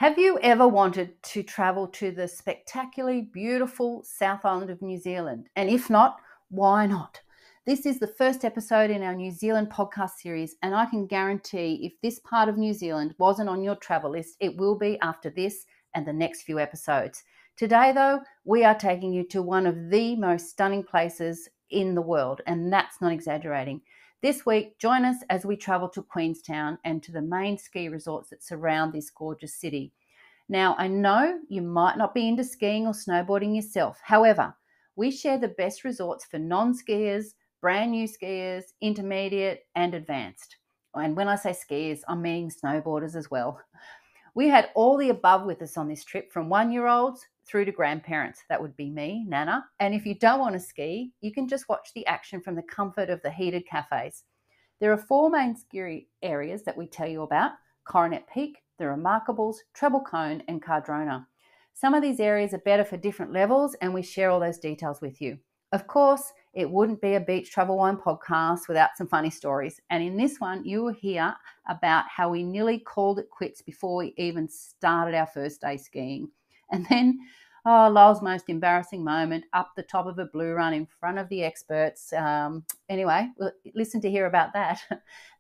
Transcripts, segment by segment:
Have you ever wanted to travel to the spectacularly beautiful South Island of New Zealand? And if not, why not? This is the first episode in our New Zealand podcast series, and I can guarantee if this part of New Zealand wasn't on your travel list, it will be after this and the next few episodes. Today, though, we are taking you to one of the most stunning places in the world, and that's not exaggerating. This week, join us as we travel to Queenstown and to the main ski resorts that surround this gorgeous city. Now, I know you might not be into skiing or snowboarding yourself. However, we share the best resorts for non-skiers, brand new skiers, intermediate and advanced. And when I say skiers, I'm meaning snowboarders as well. We had all the above with us on this trip, from 1-year-olds through to grandparents. That would be me, Nana. And if you don't want to ski, you can just watch the action from the comfort of the heated cafes. There are 4 main ski areas that we tell you about: Coronet Peak, the Remarkables, Treble Cone and Cardrona. Some of these areas are better for different levels, and we share all those details with you. Of course, it wouldn't be a beach travel wine podcast without some funny stories. And in this one, you will hear about how we nearly called it quits before we even started our first day skiing. And then, Lyle's most embarrassing moment, up the top of a blue run in front of the experts. Anyway, listen to hear about that.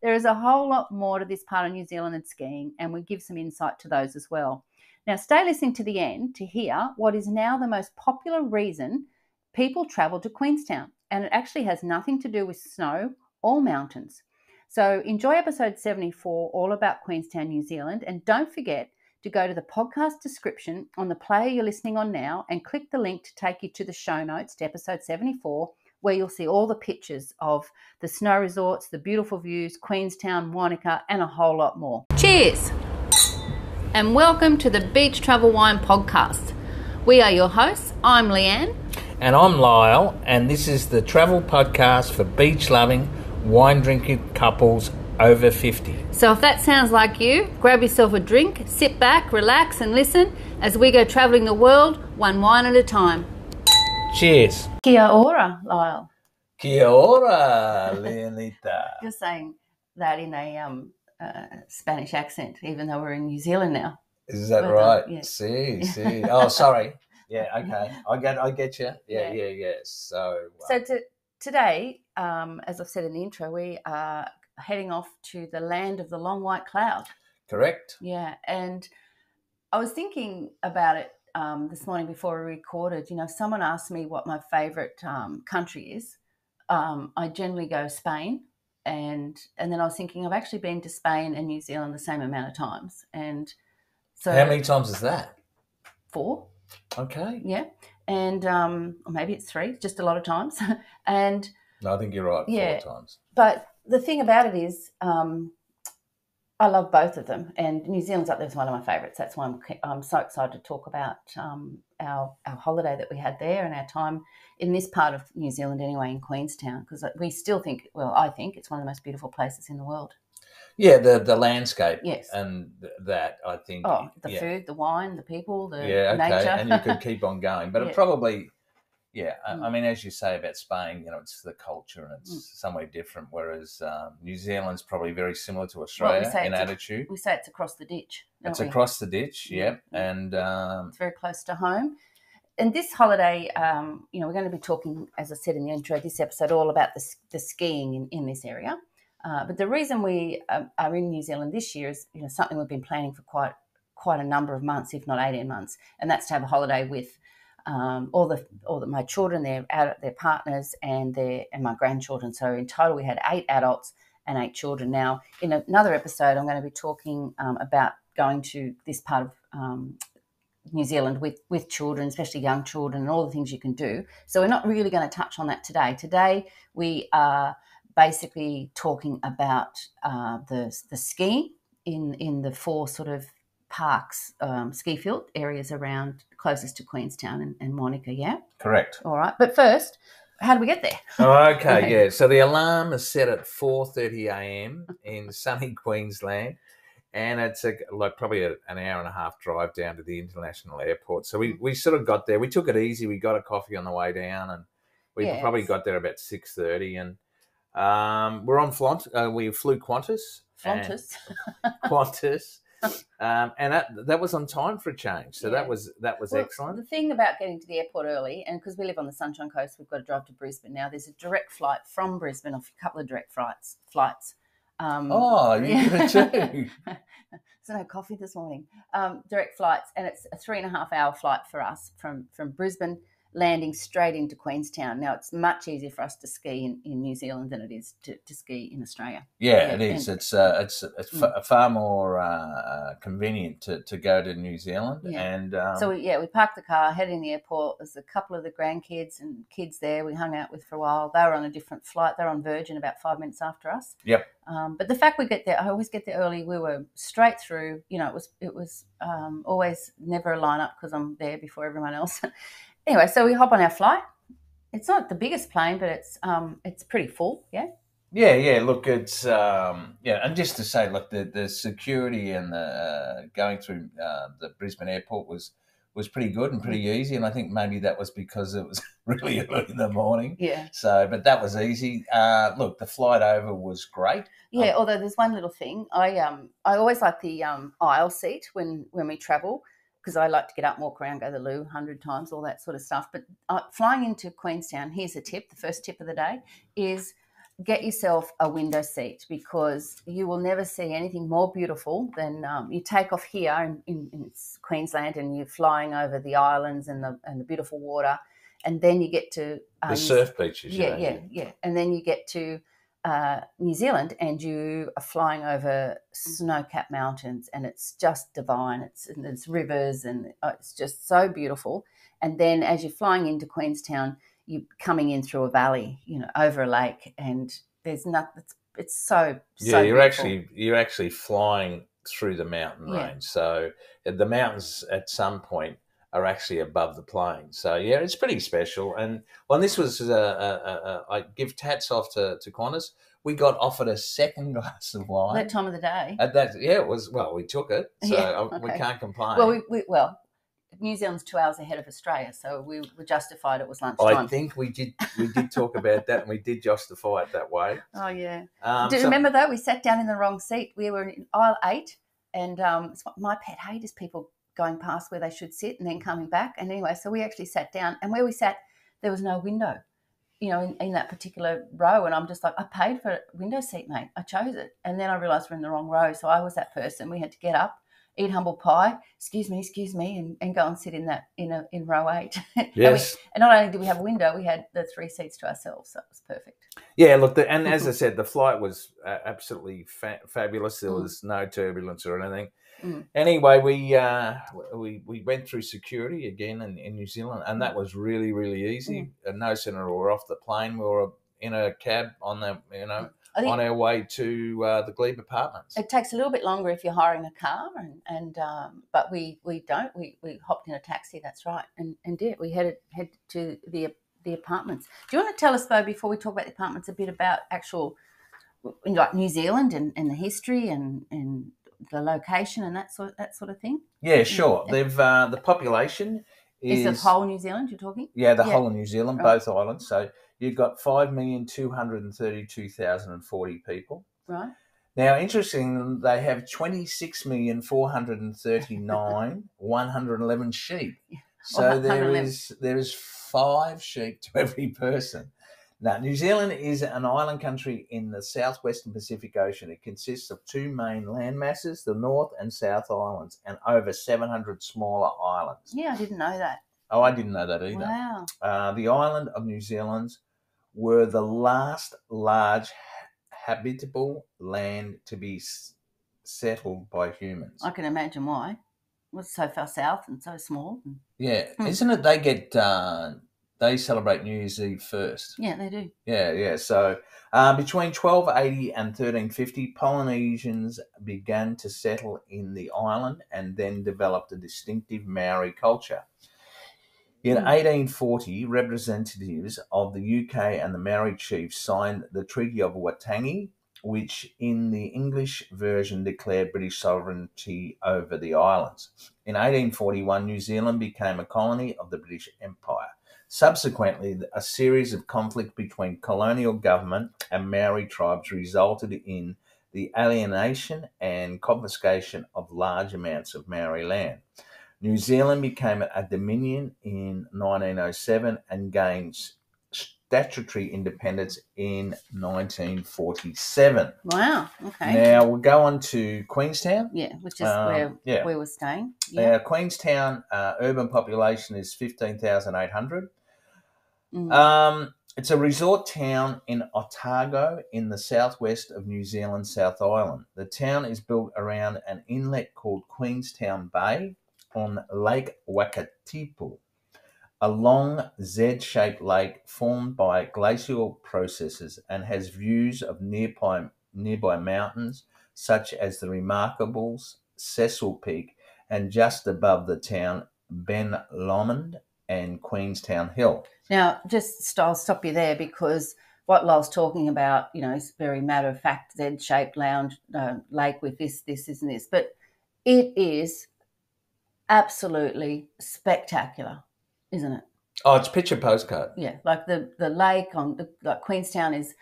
There is a whole lot more to this part of New Zealand than skiing, and we give some insight to those as well. Now, stay listening to the end to hear what is now the most popular reason people travel to Queenstown, and it actually has nothing to do with snow or mountains. So enjoy episode 74, all about Queenstown, New Zealand, and don't forget to go to the podcast description on the player you're listening on now and click the link to take you to the show notes to episode 74, where you'll see all the pictures of the snow resorts, the beautiful views, Queenstown, Wanaka, and a whole lot more. Cheers! And welcome to the Beach Travel Wine Podcast. We are your hosts. I'm Leanne. And I'm Lyle, and this is the travel podcast for beach-loving, wine-drinking couples over 50. So if that sounds like you, grab yourself a drink, sit back, relax and listen as we go travelling the world, one wine at a time. Cheers. Kia ora, Lyle. Kia ora, Leonita. You're saying that in a Spanish accent, even though we're in New Zealand now. Is that right? Yes. See. Oh, sorry. Yeah, okay. I get you. Yeah. So today, as I've said in the intro, we are heading off to the land of the long white cloud. Correct. Yeah, and I was thinking about it this morning before we recorded. You know, if someone asked me what my favourite country is, I generally go Spain, and then I was thinking I've actually been to Spain and New Zealand the same amount of times, and so how many times is that? 4. Okay. Yeah, and or maybe it's 3, just a lot of times. And no, I think you're right. Yeah, 4 times. But the thing about it is, I love both of them, and New Zealand's up there as one of my favourites. That's why I'm so excited to talk about our holiday that we had there and our time in this part of New Zealand, anyway, in Queenstown, because we still think, well, I think it's one of the most beautiful places in the world. Yeah, the landscape. Yes. And that, I think. Oh, the food, the wine, the people, the nature. And you could keep on going. But it probably, I mean, as you say about Spain, you know, it's the culture and it's somewhere different, whereas New Zealand's probably very similar to Australia in attitude. We say it's across the ditch. It's across the ditch, yeah. And it's very close to home. And this holiday, we're going to be talking, as I said in the intro, this episode all about the skiing in this area. But the reason we are in New Zealand this year is, something we've been planning for quite a number of months, if not 18 months, and that's to have a holiday with my children, their partners, and my grandchildren. So in total, we had 8 adults and 8 children. Now, in another episode, I'm going to be talking about going to this part of New Zealand with children, especially young children, and all the things you can do. So we're not really going to touch on that today. Today, we are basically talking about the skiing in the 4 sort of parks, ski field areas around closest to Queenstown and Wanaka, yeah? Correct. All right. But first, how do we get there? Okay, yeah. So the alarm is set at 4:30 a.m. in sunny Queensland, and it's probably an hour and a half drive down to the international airport. So we sort of got there. We took it easy. We got a coffee on the way down, and we probably got there about 6:30, and we're on we flew Qantas. Qantas. Qantas. And that was on time for a change. So that was excellent. The thing about getting to the airport early, and because we live on the Sunshine Coast, we've got to drive to Brisbane now. There's a direct flight from Brisbane, off a couple of direct flights. You do it too. There's no coffee this morning. Direct flights, and it's a 3.5-hour flight for us from Brisbane, landing straight into Queenstown. Now, it's much easier for us to ski in New Zealand than it is to ski in Australia. Yeah, it is. It's far more convenient to go to New Zealand. Yeah. And so we parked the car, headed in the airport. There's a couple of the grandkids and kids there we hung out with for a while. They were on a different flight. They were on Virgin about 5 minutes after us. Yep. But the fact we get there, I always get there early. We were straight through. You know, it was always never a lineup because I'm there before everyone else. Anyway, so we hop on our flight. It's not the biggest plane, but it's pretty full. Yeah. Yeah. Look, it's and just to say, look, the security and the going through the Brisbane airport was pretty good and pretty easy, and I think maybe that was because it was really early in the morning. Yeah. So, but that was easy. Look, the flight over was great. Yeah. Although there's one little thing, I always like the aisle seat when we travel, because I like to get up and walk around, go to the loo 100 times, all that sort of stuff. But flying into Queenstown, here's a tip. The first tip of the day is get yourself a window seat, because you will never see anything more beautiful than you take off here in Queensland and you're flying over the islands and the beautiful water, and then you get to the surf beaches. Yeah. And then you get to New Zealand and you are flying over snow-capped mountains, and it's just divine. There's rivers, and it's just so beautiful. And then as you're flying into Queenstown, you're coming in through a valley, over a lake, and there's nothing. It's so you're beautiful. you're actually flying through the mountain range. So the mountains at some point are actually above the plane. So yeah, it's pretty special. And this was I give hats off to Qantas. We got offered a second glass of wine That time of the day. At that, it was. Well, we took it, so we can't complain. Well, New Zealand's 2 hours ahead of Australia, so we were justified it was lunchtime. I think we did talk about that, and we did justify it that way. Oh yeah. Do you remember though? We sat down in the wrong seat. We were in aisle 8, and my pet hate is people going past where they should sit and then coming back. And anyway, so we actually sat down, and where we sat, there was no window, in that particular row. And I'm just like, I paid for a window seat, mate. I chose it. And then I realised we're in the wrong row. So I was that person. We had to get up, eat humble pie, excuse me, and go and sit in row 8. Yes. And not only did we have a window, we had the 3 seats to ourselves. So it was perfect. Yeah, look, and as I said, the flight was absolutely fabulous. There was no turbulence or anything. Anyway, we went through security again in New Zealand, and that was really, really easy. No sooner were off the plane, we were in a cab on on our way to the Glebe Apartments. It takes a little bit longer if you're hiring a car, but we don't. We hopped in a taxi. That's right, and did it. We head to the apartments. Do you want to tell us though, before we talk about the apartments, a bit about actual New Zealand and the history and the location and that sort of thing? Yeah, sure. They've the population is the whole New Zealand you're talking? Yeah, the whole of New Zealand, both islands. So you've got 5,232,040 people. Right. Now, interesting, they have 26,439,111 sheep. So there is 5 sheep to every person. Now, New Zealand is an island country in the southwestern Pacific Ocean. It consists of 2 main land masses, the North and South Islands, and over 700 smaller islands. Yeah, I didn't know that. Oh, I didn't know that either. Wow. The island of New Zealand were the last large habitable land to be settled by humans. I can imagine why. It was so far south and so small. Yeah. Isn't it they celebrate New Year's Eve first? Yeah, they do. Yeah. So between 1280 and 1350, Polynesians began to settle in the island and then developed a distinctive Maori culture. In 1840, representatives of the UK and the Maori chiefs signed the Treaty of Waitangi, which in the English version declared British sovereignty over the islands. In 1841, New Zealand became a colony of the British Empire. Subsequently, a series of conflict between colonial government and Maori tribes resulted in the alienation and confiscation of large amounts of Maori land. New Zealand became a dominion in 1907 and gained statutory independence in 1947. Wow. Okay. Now we'll go on to Queenstown. Yeah, which is where we're staying. Yeah. Queenstown urban population is 15,800. It's a resort town in Otago in the southwest of New Zealand, South Island. The town is built around an inlet called Queenstown Bay on Lake Wakatipu, a long Z-shaped lake formed by glacial processes and has views of nearby mountains such as the remarkable Cecil Peak and just above the town Ben Lomond and Queenstown Hill. Now, I'll stop you there because what Lol's talking about, is very matter of fact, Z-shaped lake with this, and this, but it is absolutely spectacular, isn't it? Oh, it's picture postcard. Yeah, like the lake like Queenstown is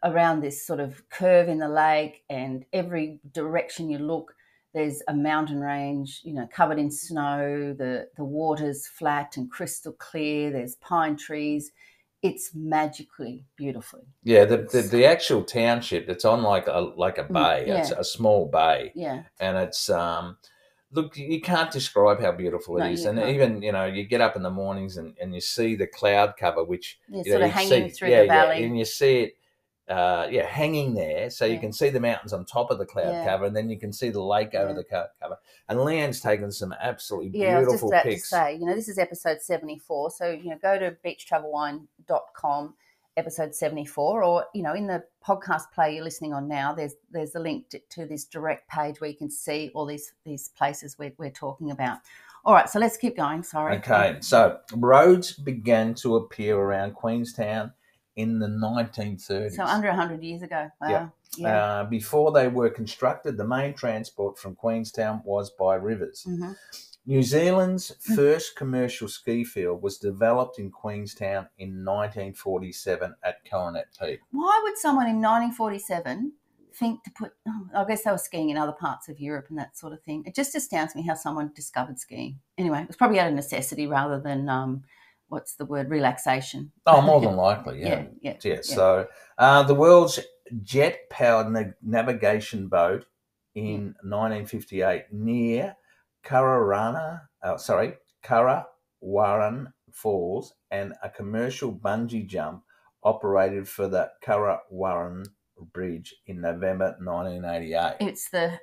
around this sort of curve in the lake, and every direction you look, there's a mountain range, covered in snow. The water's flat and crystal clear. There's pine trees. It's magically beautiful. Yeah, the actual township, it's on like a bay. Yeah. It's a small bay. Yeah. And it's look, you can't describe how beautiful it is. And even, you get up in the mornings and you see the cloud cover, which sort of hanging through the valley. Yeah, and you see it hanging there, so you can see the mountains on top of the cloud cover, and then you can see the lake over the cloud cover. And Leanne's taken some absolutely beautiful I was just about pics. to say, this is episode 74, so go to beachtravelwine.com, episode 74, or in the podcast player you're listening on now, there's a link to this direct page where you can see all these places we're talking about. All right, so let's keep going. Sorry. Okay, so roads began to appear around Queenstown in the 1930s. So under 100 years ago. Wow. Yeah. Before they were constructed, the main transport from Queenstown was by rivers. Mm-hmm. New Zealand's first commercial ski field was developed in Queenstown in 1947 at Coronet Peak. Why would someone in 1947 think to put... I guess they were skiing in other parts of Europe and that sort of thing. It just astounds me how someone discovered skiing. Anyway, it was probably out of necessity rather than... what's the word? Relaxation. Oh, more than likely, yeah. So the world's jet-powered navigation boat in 1958 near Karawaran Falls, and a commercial bungee jump operated for the Karawaran Bridge in November 1988. It's the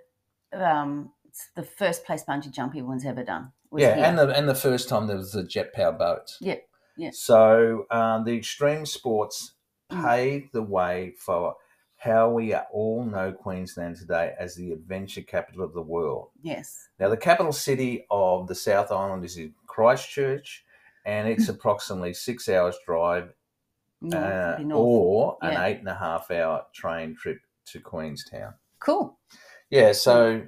first place bungee jump anyone's ever done. And the first time there was a jet-powered boat. Yeah. So the extreme sports paved the way for how we all know Queensland today as the adventure capital of the world. Yes. Now, the capital city of the South Island is in Christchurch, and it's approximately 6 hours drive or an 8.5 hour train trip to Queenstown. Cool. Yeah, so,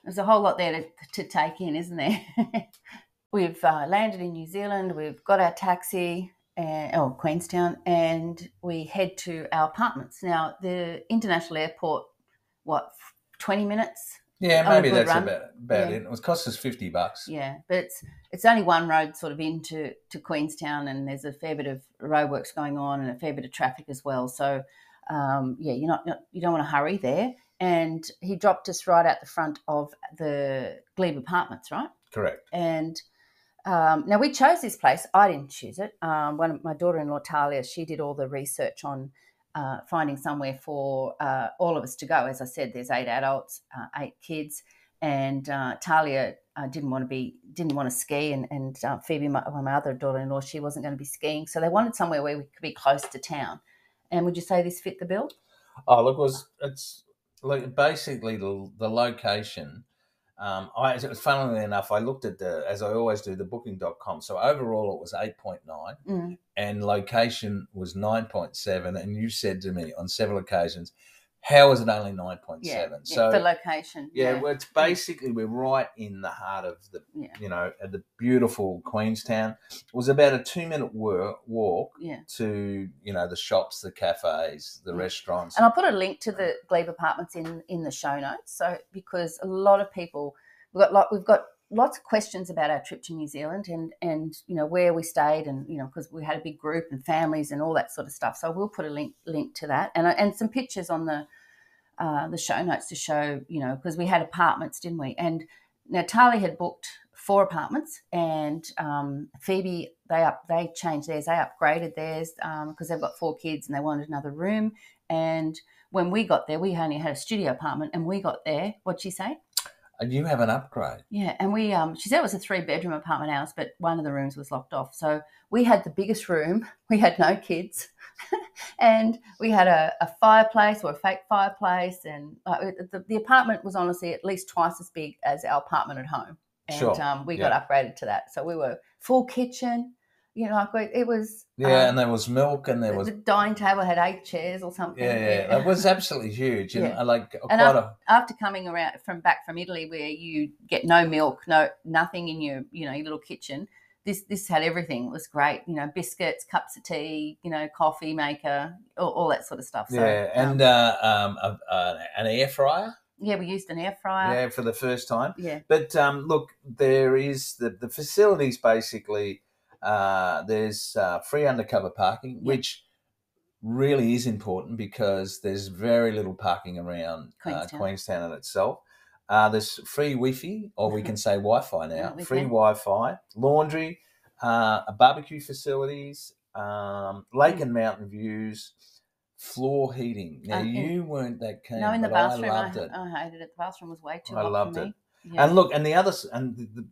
there's a whole lot there to take in, isn't there? We've landed in New Zealand. We've got our taxi, Queenstown, and we head to our apartments. Now, the international airport, 20 minutes? Yeah, maybe that's about it. It was cost us $50. Yeah, but it's only one road sort of into Queenstown, and there's a fair bit of roadworks going on and a fair bit of traffic as well. So, you don't want to hurry there. And he dropped us right out the front of the Glebe Apartments, right? Correct. And now we chose this place. I didn't choose it. My daughter-in-law, Talia, she did all the research on finding somewhere for all of us to go. As I said, there's 8 adults, 8 kids, and Talia didn't want to ski, and Phoebe, my other daughter-in-law, she wasn't going to be skiing. So they wanted somewhere where we could be close to town. And would you say this fit the bill? Oh, look, it's like basically the location. Funnily enough, I looked at as I always do, the booking.com. So overall it was 8.9 and location was 9.7. And you said to me on several occasions, How is it only 9.7? Yeah, So for location. yeah, well, it's basically we're right in the heart of the at the beautiful Queenstown. It was about a 2-minute walk to the shops, the cafes, the restaurants. And I'll put a link to the Glebe Apartments in the show notes. So because a lot of people we've got lots of questions about our trip to New Zealand and where we stayed and because we had a big group and families and all that sort of stuff. So we'll put a link to that and some pictures on the show notes to show because we had apartments, didn't we? And Natalie had booked 4 apartments, and Phoebe they changed theirs, they upgraded theirs because they've got 4 kids and they wanted another room. And when we got there, we only had a studio apartment, and we got there. What'd she say? And you have an upgrade. Yeah, and we she said it was a 3-bedroom apartment house, but one of the rooms was locked off. So we had the biggest room. We had no kids, and we had a fireplace or a fake fireplace, and the apartment was honestly at least twice as big as our apartment at home. And we got upgraded to that, so we were full kitchen. It was and there was milk, and there was the dining table had 8 chairs or something. Yeah, it was absolutely huge. After coming around back from Italy, where you get no milk, nothing in your your little kitchen, this had everything. It was great. Biscuits, cups of tea, coffee maker, all that sort of stuff. So, and an air fryer. Yeah, we used an air fryer. Yeah, for the first time. Yeah, but look, there is the facilities basically. There's free undercover parking, which really is important because there's very little parking around Queenstown in itself. There's free Wi-Fi, or we can say Wi-Fi now. Free Wi-Fi, laundry, barbecue facilities, lake and mountain views, floor heating. Now, you weren't that keen. No, in the bathroom, I loved it. I hated it. The bathroom was way too hot. I loved for it. me. Yeah. And look, and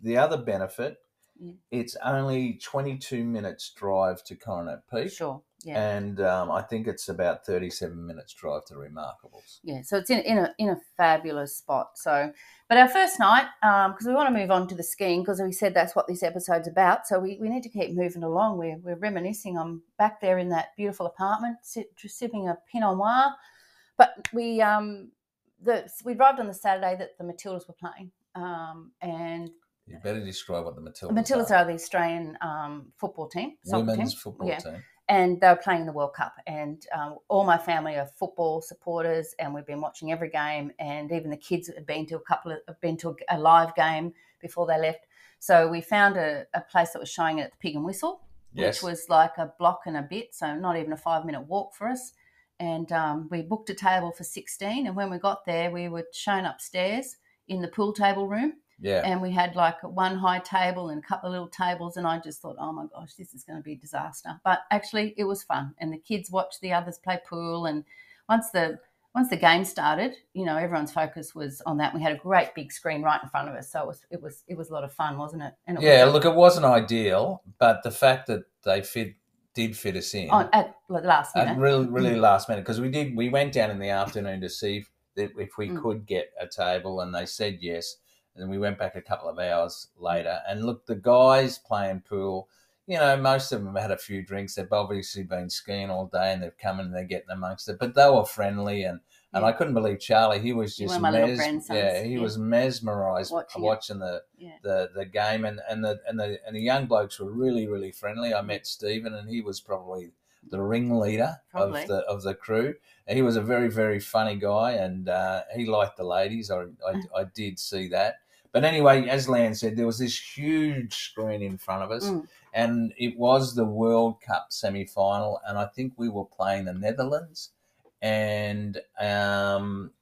the other benefit. Yeah. It's only 22 minutes drive to Coronet Peak. Sure, yeah. And I think it's about 37 minutes drive to Remarkables. Yeah, so it's in a fabulous spot. So, but our first night, because we want to move on to the skiing, because we said that's what this episode's about. So we need to keep moving along. We're reminiscing. I'm back there in that beautiful apartment, sipping a Pinot Noir. But we arrived on the Saturday that the Matildas were playing, and. You better describe what the Matildas are. The Matildas are the Australian football team. Women's football team. And they were playing the World Cup. And all my family are football supporters, and we've been watching every game. And even the kids have been to a live game before they left. So we found a place that was showing it at the Pig and Whistle, which was like a block and a bit, so not even a 5-minute walk for us. And we booked a table for 16. And when we got there, we were shown upstairs in the pool table room. Yeah. And we had like one high table and a couple of little tables, and I just thought, oh my gosh, this is going to be a disaster. But actually it was fun, and the kids watched the others play pool, and once the game started, everyone's focus was on that. We had a great big screen right in front of us, so it was a lot of fun, wasn't it? And it wasn't ideal, but the fact that they did fit us in at the last minute, really last minute, because we went down in the afternoon to see if we could get a table, and they said yes. And we went back a couple of hours later. And look, the guys playing pool, most of them had a few drinks. They've obviously been skiing all day, and they've come in and they're getting amongst it. But they were friendly, and I couldn't believe Charlie. He was just was mesmerised watching the game, and the young blokes were really, really friendly. I met Stephen, and he was probably the ringleader of the crew. He was a very, very funny guy, and he liked the ladies. I did see that. But anyway, as Lan said, there was this huge screen in front of us, and it was the World Cup semi-final, and I think we were playing the Netherlands, and it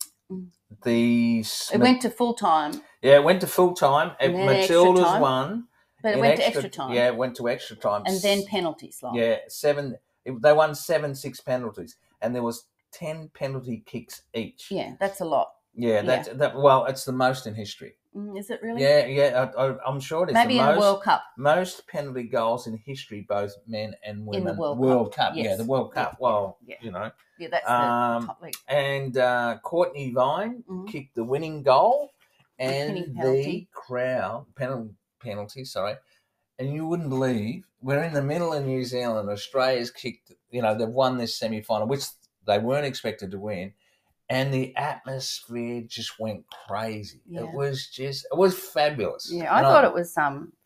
went to full time. Yeah, it went to full time. Matildas won. But it went to extra time. Yeah, it went to extra time. And then penalties. Yeah, 7. They won 7-6 penalties, and there was 10 penalty kicks each. Yeah, that's a lot. Yeah, well, it's the most in history. Is it really? Yeah, I'm sure it is. Maybe in the World Cup. Most penalty goals in history, both men and women. In the World Cup. Yes. Yeah, the World Cup. Yeah. Well, Yeah, that's the top league. And Courtney Vine kicked the winning goal, and the crowd penalty. Sorry. And you wouldn't believe, we're in the middle of New Zealand. Australia's kicked, they've won this semi-final, which they weren't expected to win. and the atmosphere just went crazy. Yeah. It was fabulous. Yeah, I thought it was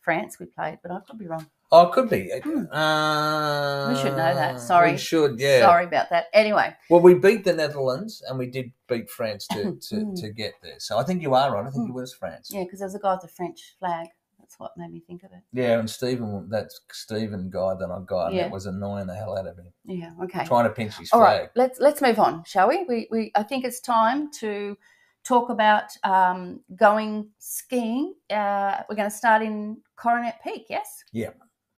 France we played, but I could be wrong. Oh, it could be. We should know that. Sorry. We should, yeah. Sorry about that. Anyway. Well, we beat the Netherlands and we did beat France to get there. So I think you are right. I think it was France. Yeah, because there was a guy with the French flag. That's what made me think of it. Yeah, and that Stephen guy that I got, that was annoying the hell out of him. Yeah, okay. Trying to pinch his All flag. Right, let's move on, shall we? I think it's time to talk about going skiing. We're going to start in Coronet Peak, yes? Yeah.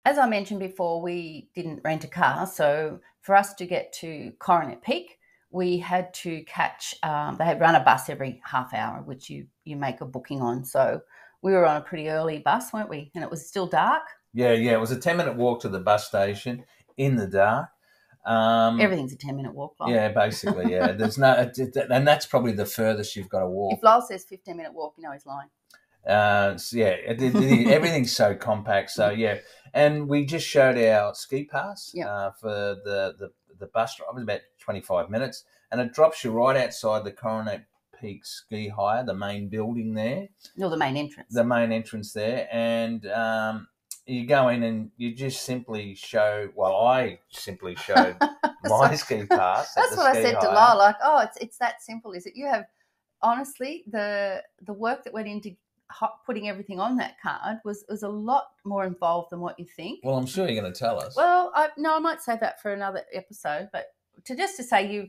As I mentioned before, we didn't rent a car, so for us to get to Coronet Peak, we had to catch. They had run a bus every half hour, which you make a booking on. So we were on a pretty early bus, weren't we? And it was still dark. Yeah. It was a 10-minute walk to the bus station in the dark. Everything's a 10-minute walk. Like. Yeah, basically, yeah. There's no, and that's probably the furthest you've got to walk. If Lyle says 15-minute walk, you know he's lying. So yeah, everything's so compact. So yeah, and we just showed our ski pass for the bus drive. It was about 25 minutes, and it drops you right outside the Coronet Peak Ski Hire, the main building there. No, the main entrance. The main entrance there, and you go in and you just simply show. Well, I simply showed my ski pass. That's what I said to Lyle. Like, oh, it's that simple, is it? You have honestly the work that went into putting everything on that card was a lot more involved than what you think. Well, I'm sure you're going to tell us. Well, I might save that for another episode, but to say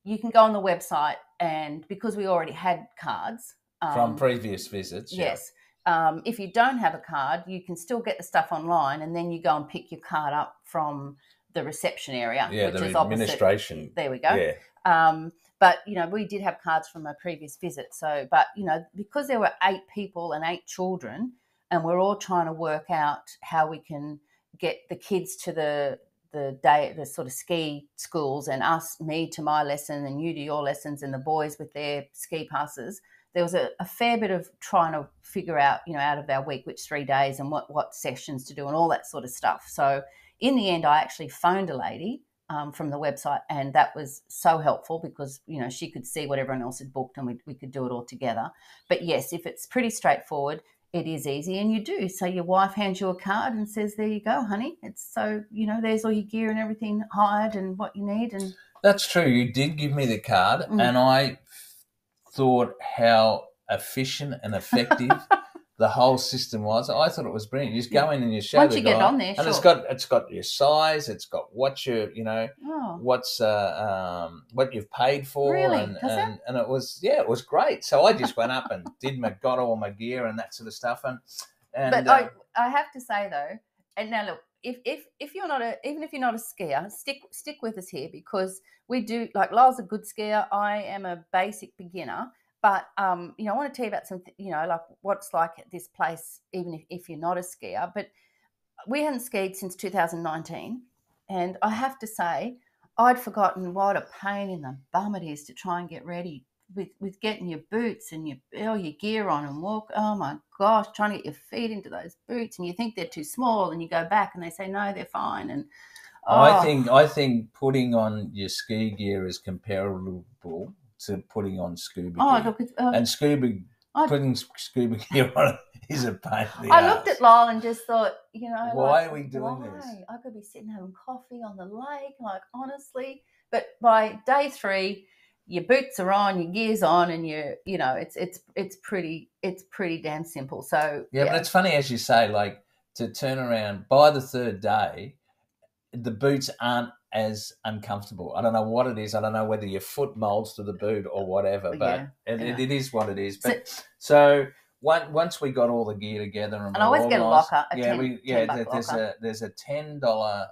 you can go on the website, and because we already had cards from previous visits. Yes. If you don't have a card, you can still get the stuff online, and then you go and pick your card up from the reception area, which is the administration. Opposite. There we go. Yeah. But, we did have cards from a previous visit. So, but, because there were 8 people and 8 children, and we're all trying to work out how we can get the kids to the sort of ski schools, and me to my lesson and you to your lessons, and the boys with their ski passes, there was a fair bit of trying to figure out, out of our week, which 3 days and what sessions to do and all that sort of stuff. So in the end, I actually phoned a lady from the website, and that was so helpful because she could see what everyone else had booked, and we could do it all together. But yes, if it's pretty straightforward, it is easy, and you do. So your wife hands you a card and says, "There you go, honey." It's so there's all your gear and everything hired and what you need. And that's true. You did give me the card, and I thought how efficient and effective the whole system was. I thought it was brilliant. You just go in and you show once the you guy, get on there, and sure. it's got your size, it's got what you what's what you've paid for, really? and it was great. So I just went up and got all my gear and that sort of stuff, and but I have to say though, and now look, if you're not even if you're not a skier, stick with us here, because we do, like, Lyle's a good skier, I am a basic beginner. But, I want to tell you about some, like what it's like at this place, even if you're not a skier. But we hadn't skied since 2019. And I have to say, I'd forgotten what a pain in the bum it is to try and get ready with getting your boots and your gear on and walk. Oh, my gosh, trying to get your feet into those boots. And you think they're too small, and you go back and they say, no, they're fine. And I think putting on your ski gear is comparable to putting on scuba gear. Look, and putting scuba gear on is a pain in the I ass. looked at Lyle and just thought, why are we doing this? I could be sitting having coffee on the lake, like, honestly. But by day 3, your boots are on, your gear's on, and it's pretty damn simple. So yeah, but it's funny, as you say, like, to turn around by the 3rd day, the boots aren't as uncomfortable. I don't know what it is. I don't know whether your foot molds to the boot or whatever, but it is what it is. But so once we got all the gear together, and I always get a locker. There's a $10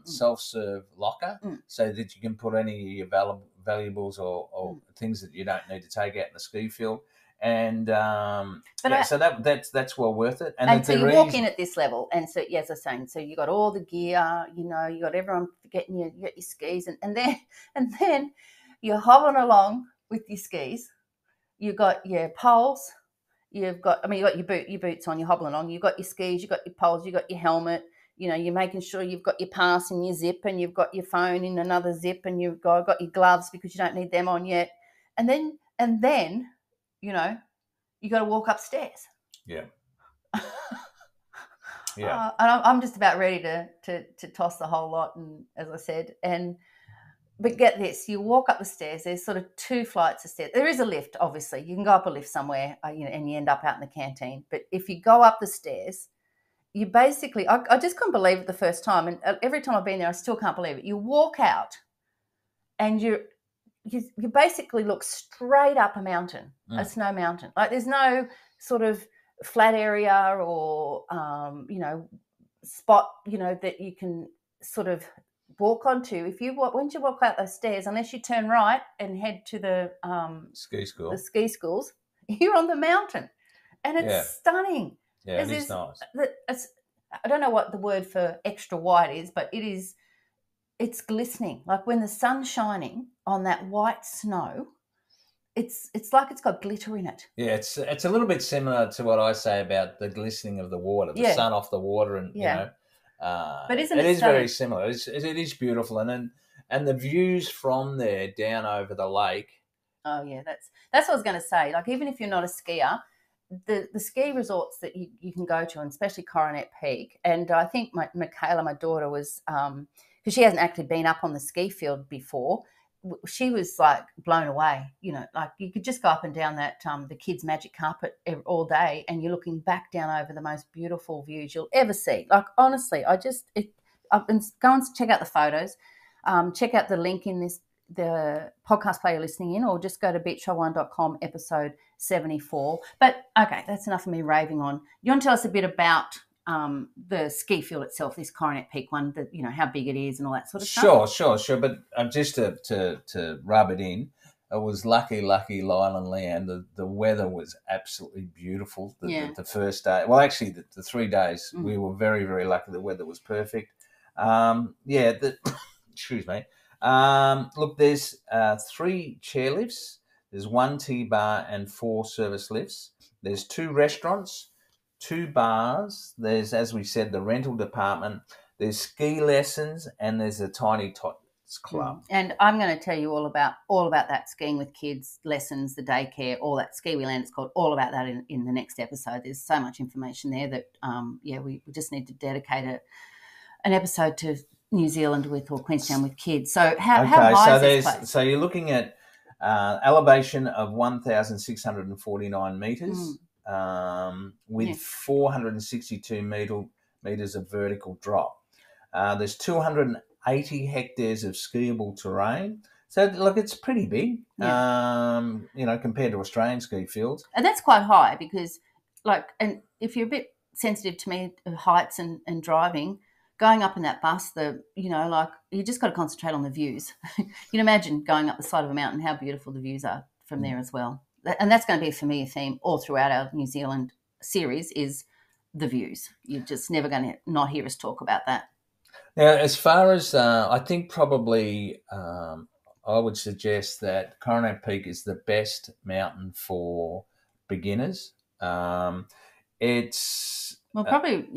self-serve locker, so that you can put any of your valuables or things that you don't need to take out in the ski field. And so that's well worth it. And so you walk in at this level, and so as I was saying, so you got all the gear, you got everyone getting you got your skis, and then you're hobbling along with your skis. You got your poles, you got your boots on. You're hobbling along. You've got your skis, you got your poles, you got your helmet. You're making sure you've got your pass and your zip, and you've got your phone in another zip, and you've got your gloves because you don't need them on yet. And then, you know, you got to walk upstairs. Yeah. Yeah. And I'm just about ready to toss the whole lot. And as I said, but get this, you walk up the stairs. There's sort of 2 flights of stairs. There is a lift, obviously. You can go up a lift somewhere, and you end up out in the canteen. But if you go up the stairs, you basically, I just couldn't believe it the first time. And every time I've been there, I still can't believe it. You walk out and you basically look straight up a mountain, a snow mountain. Like there's no sort of flat area or, spot, that you can sort of walk onto. Once you walk out those stairs, unless you turn right and head to the ski schools, you're on the mountain, and it's stunning. Yeah, it is nice. I don't know what the word for extra white is, but it's glistening. Like when the sun's shining on that white snow, it's like it's got glitter in it. Yeah, it's a little bit similar to what I say about the glistening of the water, the sun off the water, and but isn't it is stunning? very similar. It is beautiful, and the views from there down over the lake. Oh yeah, that's what I was going to say. Like even if you're not a skier, the ski resorts that you can go to, and especially Coronet Peak, and I think Michaela, my daughter, was because she hasn't actually been up on the ski field before. She was like blown away, like you could just go up and down that the kids' magic carpet all day, and you're looking back down over the most beautiful views you'll ever see. Like honestly, go and check out the photos, check out the link in the podcast player listening in, or just go to beachshowone.com episode 74. But okay, that's enough of me raving on. You want to tell us a bit about the ski field itself, this Coronet Peak one, how big it is and all that sort of stuff? Sure. But just to rub it in, it was lucky Lyland Land. The weather was absolutely beautiful the first day. Well, actually, the 3 days, we were very, very lucky. The weather was perfect. Excuse me. Look, there's 3 chairlifts. There's 1 T-bar and 4 service lifts. There's 2 restaurants, 2 bars. There's, as we said, the rental department. There's ski lessons, and there's a Tiny Tots club. And I'm going to tell you all about that skiing with kids lessons, the daycare, all that Ski Land. It's called all about that in the next episode. There's so much information there that we just need to dedicate an episode to New Zealand or Queenstown with kids. So how high is this place? So you're looking at elevation of 1,649 metres with 462 metres of vertical drop. There's 280 hectares of skiable terrain. So, look, it's pretty big, compared to Australian ski fields. And that's quite high because, and if you're a bit sensitive to me of heights and driving, going up in that bus, you just got to concentrate on the views. You can imagine going up the side of a mountain, how beautiful the views are from there as well. And that's going to be a familiar theme all throughout our New Zealand series is the views. You're just never going to not hear us talk about that. Now, as far as I think probably I would suggest that Coronet Peak is the best mountain for beginners. It's probably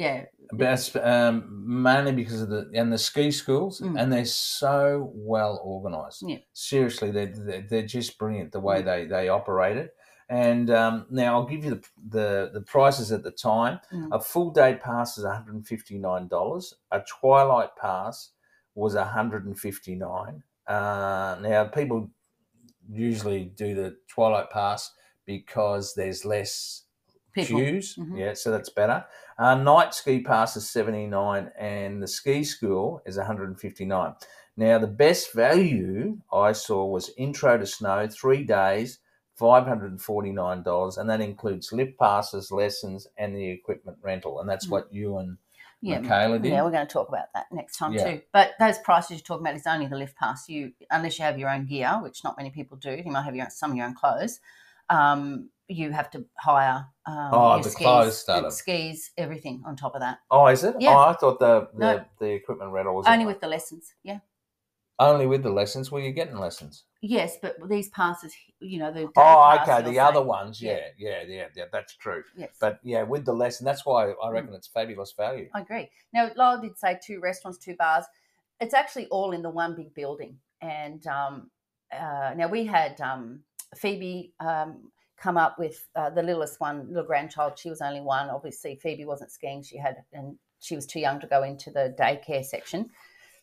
best mainly because of the ski schools, and they're so well organised. Yeah. Seriously, they're just brilliant the way they operate it. And now I'll give you the prices at the time. A full day pass is $159. A twilight pass was $159. Now people usually do the twilight pass because there's less queues. So that's better. Night ski pass is $79, and the ski school is $159. Now the best value I saw was Intro to Snow, 3 days, $549, and that includes lift passes, lessons, and the equipment rental, and that's what you and Michaela did. Yeah, we're going to talk about that next time too. But those prices you're talking about is only the lift pass. Unless you have your own gear, which not many people do, you might have some of your own clothes. You have to hire your skis, everything on top of that. Oh, is it? Yeah. Oh, I thought the equipment rental was only with the lessons. Yeah. Only with the lessons? Well, you're getting lessons. Yes, but these passes, the day okay, the other ones, yeah, that's true. Yes. But with the lesson, that's why I reckon it's fabulous value. I agree. Now, Lyle did say 2 restaurants, 2 bars. It's actually all in the one big building. And now we had Phoebe come up with the littlest one, little grandchild. She was only one. Obviously, Phoebe wasn't skiing. And she was too young to go into the daycare section.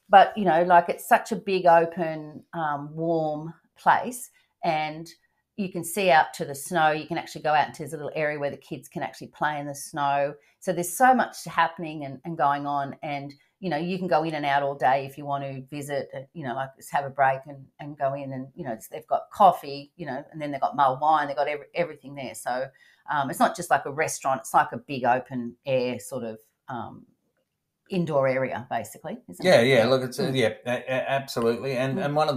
But, like it's such a big, open, warm place, and you can see out to the snow. You can actually go out into this little area where the kids can actually play in the snow. So there's so much happening and going on, and, you can go in and out all day if you want to visit, like just have a break and go in and, they've got coffee, and then they've got mulled wine. They've got everything there. So it's not just like a restaurant. It's like a big open air sort of indoor area, basically, isn't it? Yeah. Look, it's absolutely, and one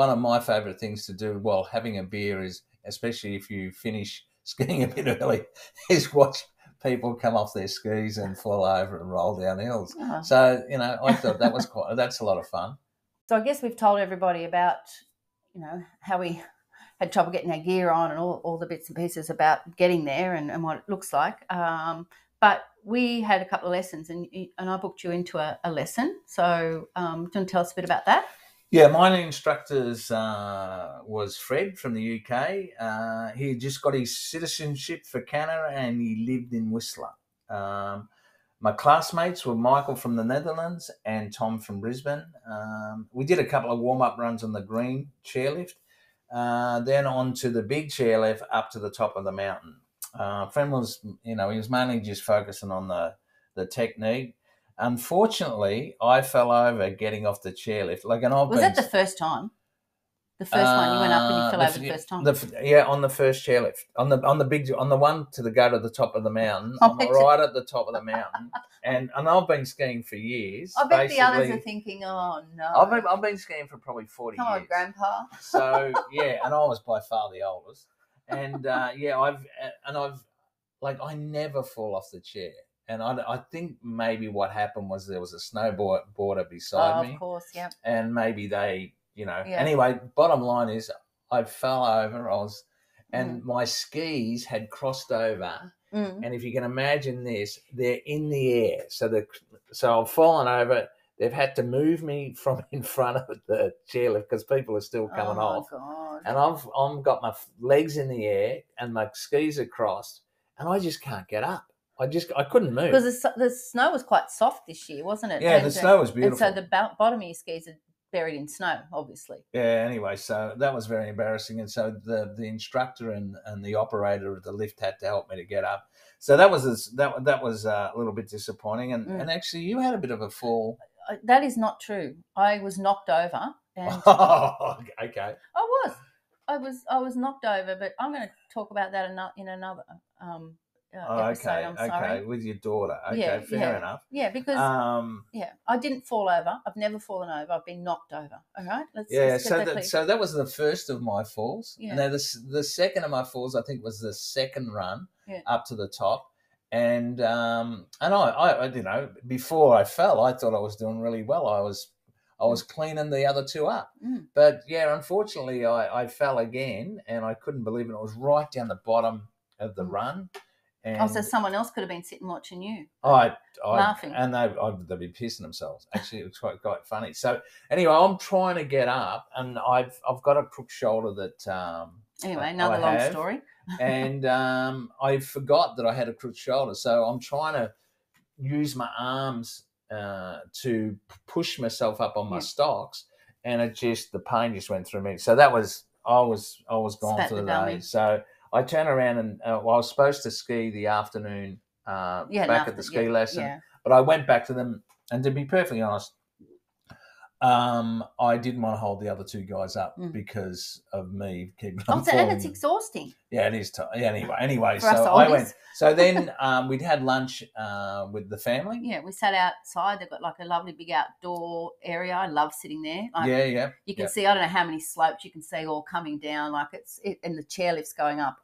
of my favourite things to do while having a beer is, especially if you finish skiing a bit early, is watch people come off their skis and fall over and roll down hills. Oh. So I thought that's a lot of fun. So I guess we've told everybody about how we had trouble getting our gear on and all the bits and pieces about getting there and what it looks like. But we had a couple of lessons, and I booked you into a lesson. So do you want to tell us a bit about that? Yeah, my instructor was Fred from the UK. He had just got his citizenship for Canada, and he lived in Whistler. My classmates were Michael from the Netherlands and Tom from Brisbane. We did a couple of warm-up runs on the green chairlift, then on to the big chairlift up to the top of the mountain. Friend was, he was mainly just focusing on the technique. Unfortunately, I fell over getting off the chairlift. Was that the first time? The first one you went up and you fell over the first time? On the first chairlift, on the one to go to the top of the mountain. I'm right at the top of the mountain, and I've been skiing for years. I bet the others are thinking, "Oh no." I've been skiing for probably 40 years. Come on, Grandpa. So and I was by far the oldest, and I never fall off the chair. And I think maybe what happened was there was a snowboarder beside me. Of course, yeah. And maybe they, Anyway, bottom line is I fell over. And my skis had crossed over. Mm. And if you can imagine this, they're in the air. So I've fallen over. They've had to move me from in front of the chairlift because people are still coming off. God. And I've got my legs in the air and my skis are crossed, and I just can't get up. I couldn't move. Because the snow was quite soft this year, wasn't it? Yeah, the snow was beautiful. And so the bottom of your skis are buried in snow, obviously. Yeah, anyway, so that was very embarrassing. And so the instructor and the operator of the lift had to help me to get up. So that was a little bit disappointing. And actually, you had a bit of a fall. That is not true. I was knocked over. And oh, okay. I was knocked over, but I'm going to talk about that in another episode. I'm sorry. With your daughter. Okay, fair enough. Yeah, because I didn't fall over. I've never fallen over. I've been knocked over. All right. So that was the first of my falls. Yeah. Now the second of my falls, I think, was the second run up to the top. And I before I fell, I thought I was doing really well. I was cleaning the other two up. Mm. But unfortunately, I fell again, and I couldn't believe it. It was right down the bottom of the run. And so someone else could have been sitting watching you. Laughing. And they'd be pissing themselves. Actually, it was quite funny. So anyway, I'm trying to get up, and I've got a crook shoulder that. Anyway, another long story. And I forgot that I had a crook shoulder, so I'm trying to use my arms to push myself up on my stocks, and the pain just went through me. So I was gone for the day. So I turned around and I was supposed to ski the afternoon back at the ski lesson, but I went back to them, and to be perfectly honest, I didn't want to hold the other two guys up because of me keeping on falling. And it's exhausting. Yeah, it is. Anyway, so I went. So then we'd had lunch with the family. Yeah, we sat outside. They've got like a lovely big outdoor area. I love sitting there. You can see, I don't know how many slopes you can see all coming down. And the chairlift's going up.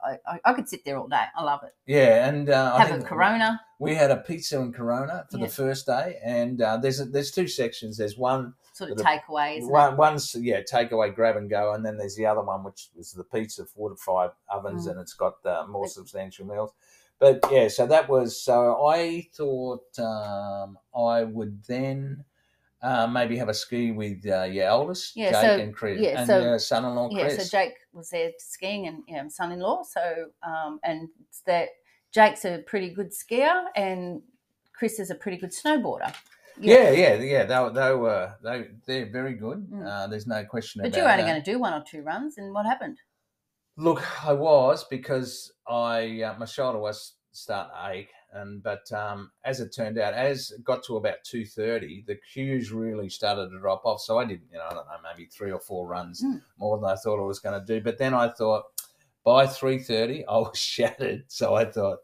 I could sit there all day. I love it. Yeah, and have a Corona. We had a pizza and Corona for the first day, and there's two sections. There's one sort of takeaway, isn't it? One's takeaway, grab and go, and then there's the other one which is the pizza, 4 to 5 ovens, and it's got more substantial meals. But so that was. So I thought I would then maybe have a ski with your eldest, Yeah, Jake so- and Chris, yeah, and so- your son-in-law, Yeah, Chris. so Jake was there skiing and son-in-law. So and it's that Jake's a pretty good skier and Chris is a pretty good snowboarder. Yeah. They're very good. Mm. There's no question But about you were only that. going to do 1 or 2 runs, and what happened? Look, I was, because my shoulder was starting to ache, but as it turned out, as it got to about 2:30, the cues really started to drop off. So I did, I don't know, maybe 3 or 4 runs more than I thought I was going to do. But then I thought by 3:30 I was shattered. So I thought,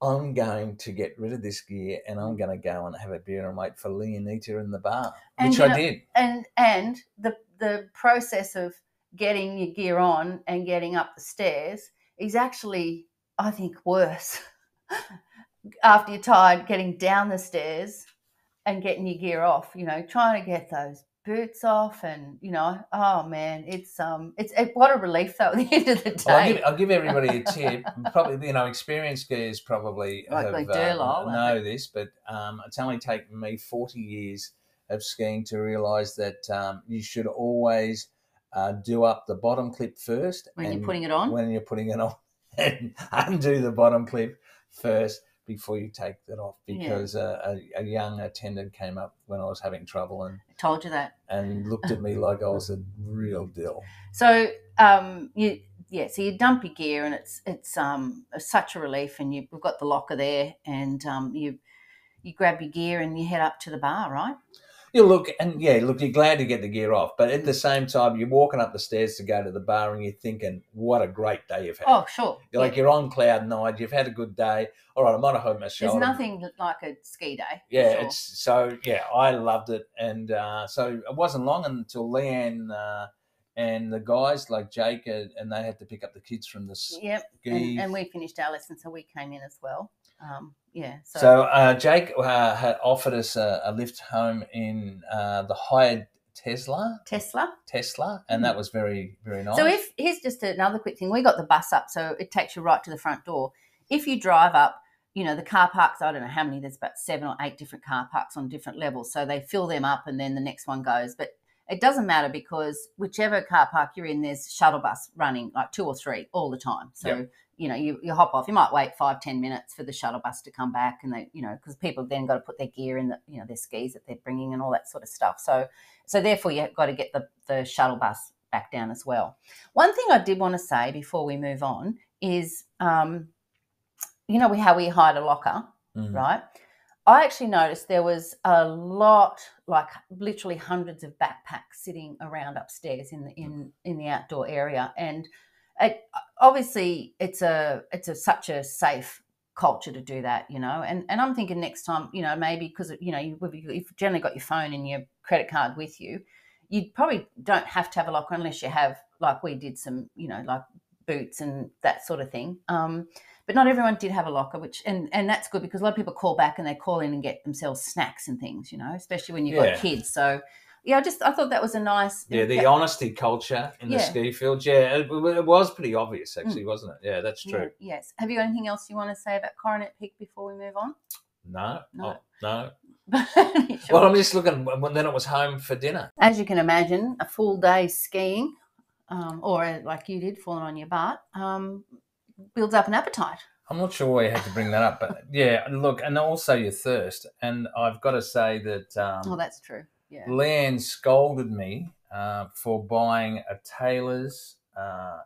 I'm going to get rid of this gear and I'm going to go and have a beer and wait for Leonita in the bar, which I did. And the process of getting your gear on and getting up the stairs is actually, I think, worse after you're tired, getting down the stairs and getting your gear off, trying to get those boots off and, oh man, it's what a relief though at the end of the day. I'll give everybody a tip. Probably, experienced skiers probably know this, but it's only taken me 40 years of skiing to realise that you should always do up the bottom clip first. When you're putting it on? When you're putting it on, and undo the bottom clip first before you take that off, because a young attendant came up when I was having trouble and I told you that, and looked at me like I was a real dill. So so you dump your gear and it's such a relief, and we've got the locker there, and you grab your gear and you head up to the bar, right? You look, you're glad to get the gear off, but at the same time, you're walking up the stairs to go to the bar and you're thinking, what a great day you've had. Oh, sure. You're on cloud 9, you've had a good day. All right, I might have hurt my shoulder. There's nothing like a ski day. Yeah, sure. I loved it. And so it wasn't long until Leanne and the guys like Jake, and they had to pick up the kids from the ski. Yep, and we finished our lesson, so we came in as well. So Jake had offered us a lift home in the hired Tesla, and that was very, very nice. So here's just another quick thing. We got the bus up, so it takes you right to the front door. If you drive up, the car parks, I don't know how many, there's about 7 or 8 different car parks on different levels. So they fill them up and then the next one goes. But it doesn't matter, because whichever car park you're in, there's shuttle bus running, like 2 or 3 all the time. So, you hop off. You might wait 5-10 minutes for the shuttle bus to come back, and they, because people then got to put their gear in, their skis that they're bringing and all that sort of stuff. So therefore you've got to get the shuttle bus back down as well. One thing I did want to say before we move on is, how we hired a locker, right? I actually noticed there was a lot, like literally hundreds of backpacks sitting around upstairs in the outdoor area, and obviously it's such a safe culture to do that, And I'm thinking next time, maybe because you've generally got your phone and your credit card with you, you probably don't have to have a locker unless you have, like we did, some like boots and that sort of thing. But not everyone did have a locker, which and that's good, because a lot of people call back and they call in and get themselves snacks and things, especially when you've got kids. So I thought that was a nice the honesty culture in the ski field. Yeah, it was pretty obvious actually, wasn't it? Yeah, that's true. Yeah, yes. Have you got anything else you want to say about Coronet Peak before we move on? No. No. No. Sure. Well, I'm just looking. Then it was home for dinner. As you can imagine, a full day skiing, or like you did, falling on your butt, builds up an appetite. I'm not sure why you had to bring that up, but yeah, look, and also your thirst. And I've got to say that... that's true, yeah. Leanne scolded me for buying a Taylor's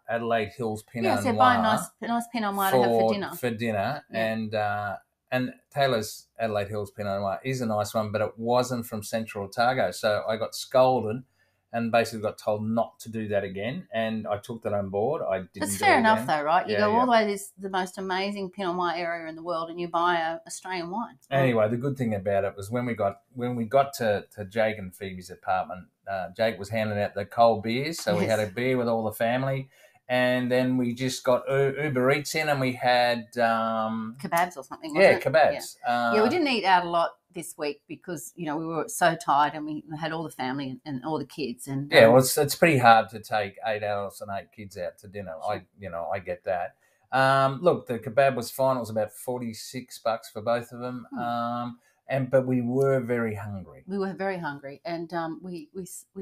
Adelaide Hills Pinot Noir. Buy a nice Pinot Noir to have for dinner. For dinner, yeah. And Taylor's Adelaide Hills Pinot Noir is a nice one, but it wasn't from Central Otago. So I got scolded and basically got told not to do that again, and I took that on board. I didn't. That's fair enough, though, right? You go all the way to the most amazing Pinot Noir area in the world, and you buy a Australian wine. Anyway, the good thing about it was when we got to Jake and Phoebe's apartment, Jake was handing out the cold beers, so we had a beer with all the family, and then we just got Uber Eats in, and we had kebabs or something. Wasn't it? Kebabs. Yeah, we didn't eat out a lot this week because we were so tired, and we had all the family and all the kids. And well, it's pretty hard to take 8 adults and 8 kids out to dinner. Sure. I get that. Look, the kebab was fine. It was about $46 for both of them. But we were very hungry. We were very hungry, and we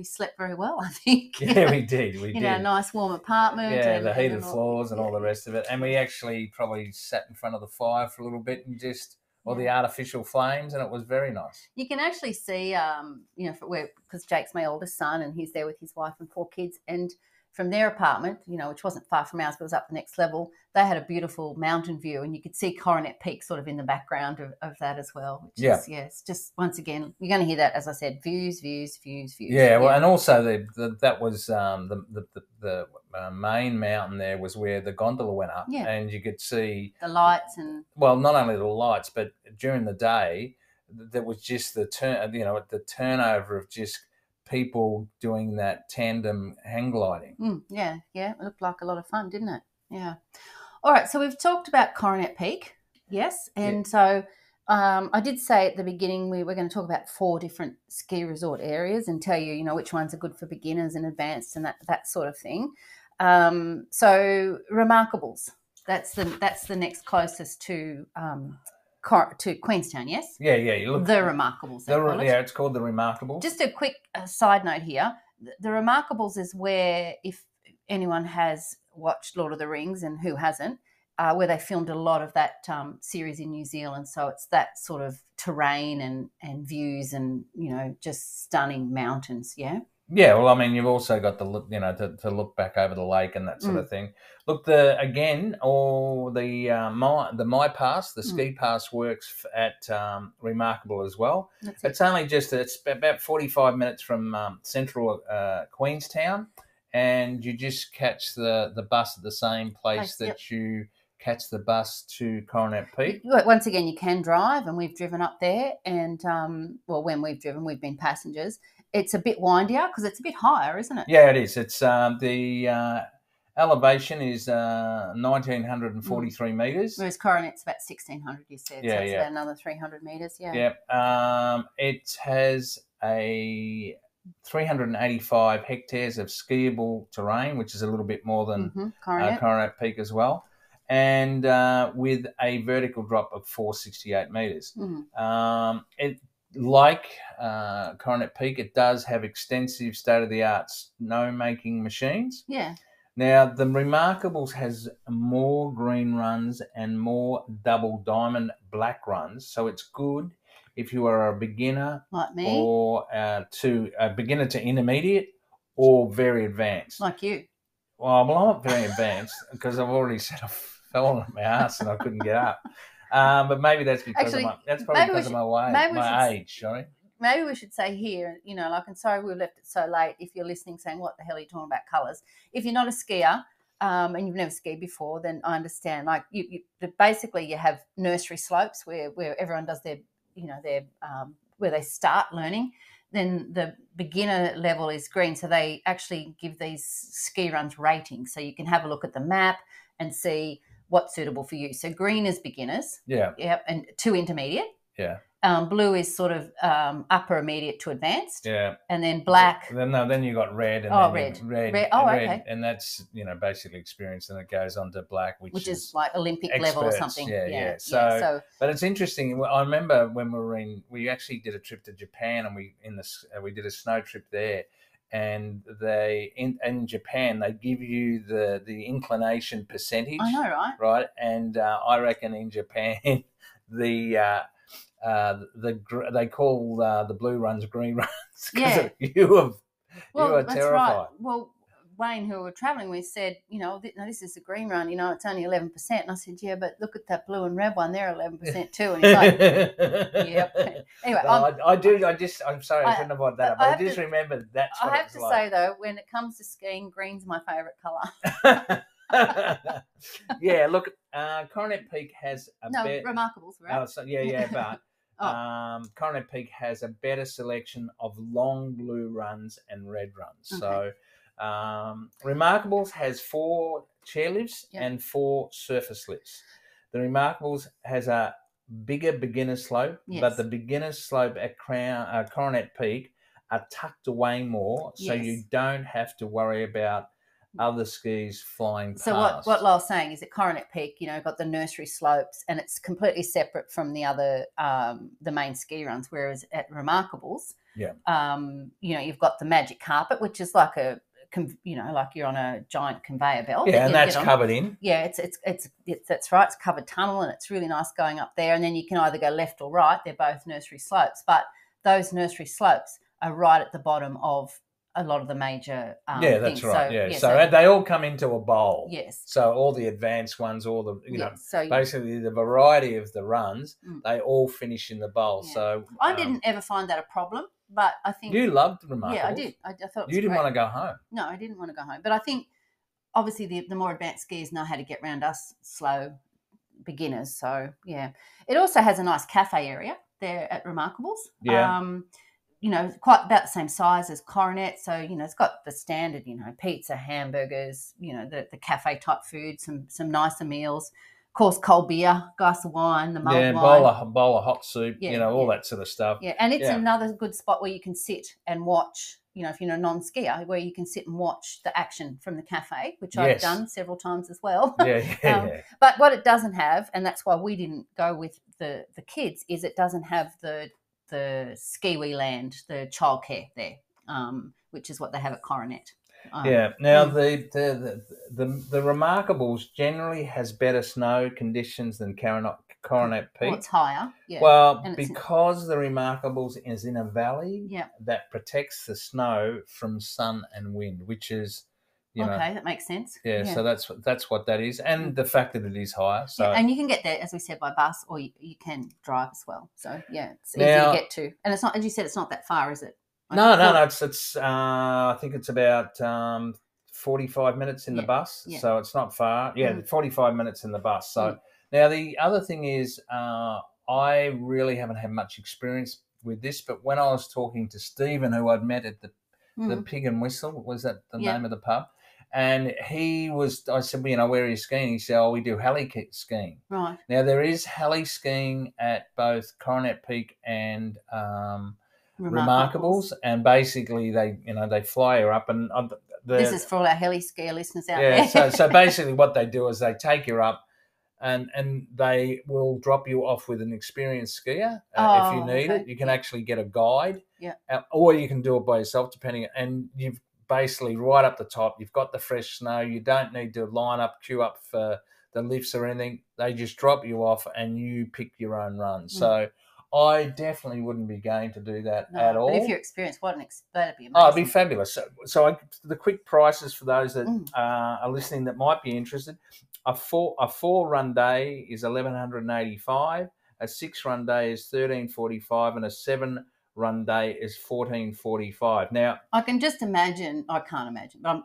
slept very well, I think. Yeah, we did. We in did. our nice warm apartment. Yeah, and the heated all, floors and all the rest of it. And we actually probably sat in front of the fire for a little bit and just, or the artificial flames, and it was very nice. You can actually see, because Jake's my oldest son, and he's there with his wife and 4 kids, and from their apartment, which wasn't far from ours, but was up the next level, they had a beautiful mountain view, and you could see Coronet Peak sort of in the background of that as well. Which is, it's just, once again, you're going to hear that, as I said, views. Yeah, well, and also that was the main mountain there was where the gondola went up, and you could see the lights and not only the lights, but during the day, there was just the turnover of just people doing that tandem hang gliding. It looked like a lot of fun, didn't it? Yeah. All right, so we've talked about Coronet Peak, yes, and so I did say at the beginning we were going to talk about 4 different ski resort areas and tell you, which ones are good for beginners and advanced and that sort of thing. So Remarkables, that's the next closest to Queenstown, yes? Yeah. You look the Remarkables. It's called the Remarkables. Just a quick side note here: the Remarkables is where, if anyone has watched Lord of the Rings, and who hasn't, where they filmed a lot of that series in New Zealand. So it's that sort of terrain and views and just stunning mountains. Yeah. Yeah, well, I mean, you've also got to look back over the lake and that sort of thing. Look, the My Pass, the ski pass works at Remarkable as well. It's about 45 minutes from central Queenstown, and you just catch the bus at the same place that you catch the bus to Coronet Peak. Once again, you can drive, and we've driven up there, and when we've driven, we've been passengers. It's a bit windier because it's a bit higher, isn't it? Yeah, it is. It's the elevation is 1,943 metres. Whereas Coronet's about 1,600, you said. So it's about another 300 metres, Yeah. It has a 385 hectares of skiable terrain, which is a little bit more than Coronet Peak as well, and with a vertical drop of 468 metres. Like Coronet Peak, it does have extensive state-of-the-art snow-making machines. Yeah. Now, the Remarkables has more green runs and more double diamond black runs, so it's good if you are a beginner like me, or to a beginner to intermediate, or very advanced. Like you. Well, I'm not very advanced because I've already said I fell on my ass and I couldn't get up. But maybe that's because my age. Sorry. Maybe we should say here, I'm sorry we left it so late. If you're listening, saying what the hell are you talking about colours? If you're not a skier and you've never skied before, then I understand. Like basically, you have nursery slopes where everyone does their where they start learning. Then the beginner level is green, so they actually give these ski runs ratings, so you can have a look at the map and see what's suitable for you. So green is beginners. Yeah. Yep. And to intermediate. Yeah. Blue is sort of upper immediate to advanced. Yeah. And then black. Then you got red. And red. Okay. And that's, basically experience, and it goes on to black, which is like Olympic experts. level or something. Yeah. So, but it's interesting. I remember when we actually did a trip to Japan, and we did a snow trip there. And in Japan, they give you the inclination percentage. I know, right? Right, and I reckon in Japan, they call the blue runs green runs. Yeah, you are that's terrified. Right. Well, Wayne, who we were travelling with, said, this is a green run. It's only 11%. And I said, yeah, but look at that blue and red one; they're 11% too. And he's like, yep. Anyway, I'm sorry, I shouldn't have brought that up. I just remembered that's what I have to say though, when it comes to skiing, green's my favourite colour. Yeah, look, Coronet Peak has Remarkables, right? But Coronet Peak has a better selection of long blue runs and red runs. Okay. So Remarkables has 4 chairlifts and 4 surface lifts. The Remarkables has a bigger beginner slope, but the beginner slope at Coronet Peak are tucked away more, so you don't have to worry about other skis flying So past. what Lyle's saying is that Coronet Peak, got the nursery slopes, and it's completely separate from the other the main ski runs. Whereas at Remarkables, you've got the magic carpet, which is like like you're on a giant conveyor belt. Yeah, and that's covered in. Yeah, it's that's right. It's covered tunnel, and it's really nice going up there. And then you can either go left or right. They're both nursery slopes, but those nursery slopes are right at the bottom of a lot of the major that's things. right. So they all come into a bowl. Yes. So all the advanced ones, all the so basically the variety of the runs, they all finish in the bowl. Yeah. So I didn't ever find that a problem, but I think you loved Remarkables. Yeah, I did. I thought it was you didn't great. want to go home. No, I didn't want to go home, but I think obviously the more advanced skiers know how to get around us slow beginners. So yeah, it also has a nice cafe area there at Remarkables. Yeah. Quite about the same size as Coronet. So, it's got the standard, pizza, hamburgers, the cafe type food, some nicer meals. Of course, cold beer, glass of wine, the mulled wine. bowl of hot soup, all that sort of stuff. Yeah, and it's another good spot where you can sit and watch, if you're a non-skier, where you can sit and watch the action from the cafe, which I've done several times as well. Yeah. But what it doesn't have, and that's why we didn't go with the kids, is it doesn't have the skiwee land, the childcare there, which is what they have at Coronet. Now the Remarkables generally has better snow conditions than Coronet Peak. Well, it's higher. Yeah. Well, because the Remarkables is in a valley that protects the snow from sun and wind, which is okay, that makes sense. Yeah, so that's what that is, and the fact that it is higher. So and you can get there, as we said, by bus, or you can drive as well. So it's easy to get to, and it's not, as you said, it's not that far, is it? No. It's I think it's about 45 minutes in the bus, so it's not far. 45 minutes in the bus. So now the other thing is, I really haven't had much experience with this, but when I was talking to Stephen, who I'd met at the Pig and Whistle, was that the name of the pub? And I said, where are you skiing? He said, we do heli skiing. Right. Now, there is heli skiing at both Coronet Peak and Remarkables. And basically they fly you up. And this is for all our heli skier listeners out there. So basically what they do is they take you up and they will drop you off with an experienced skier if you need it. You can actually get a guide. Yeah. Or you can do it by yourself, depending. And you've basically right up the top, you've got the fresh snow. You don't need to queue up for the lifts or anything. They just drop you off and you pick your own run. So I definitely wouldn't be going to do that at all. But if you're experienced, that'd be amazing. Oh, it'd be fabulous. So the quick prices for those that are listening that might be interested: a 4-run day is $1,185, a 6-run day is $1,345, and a 7-run day is $1,445. Now, I can just imagine. I can't imagine, but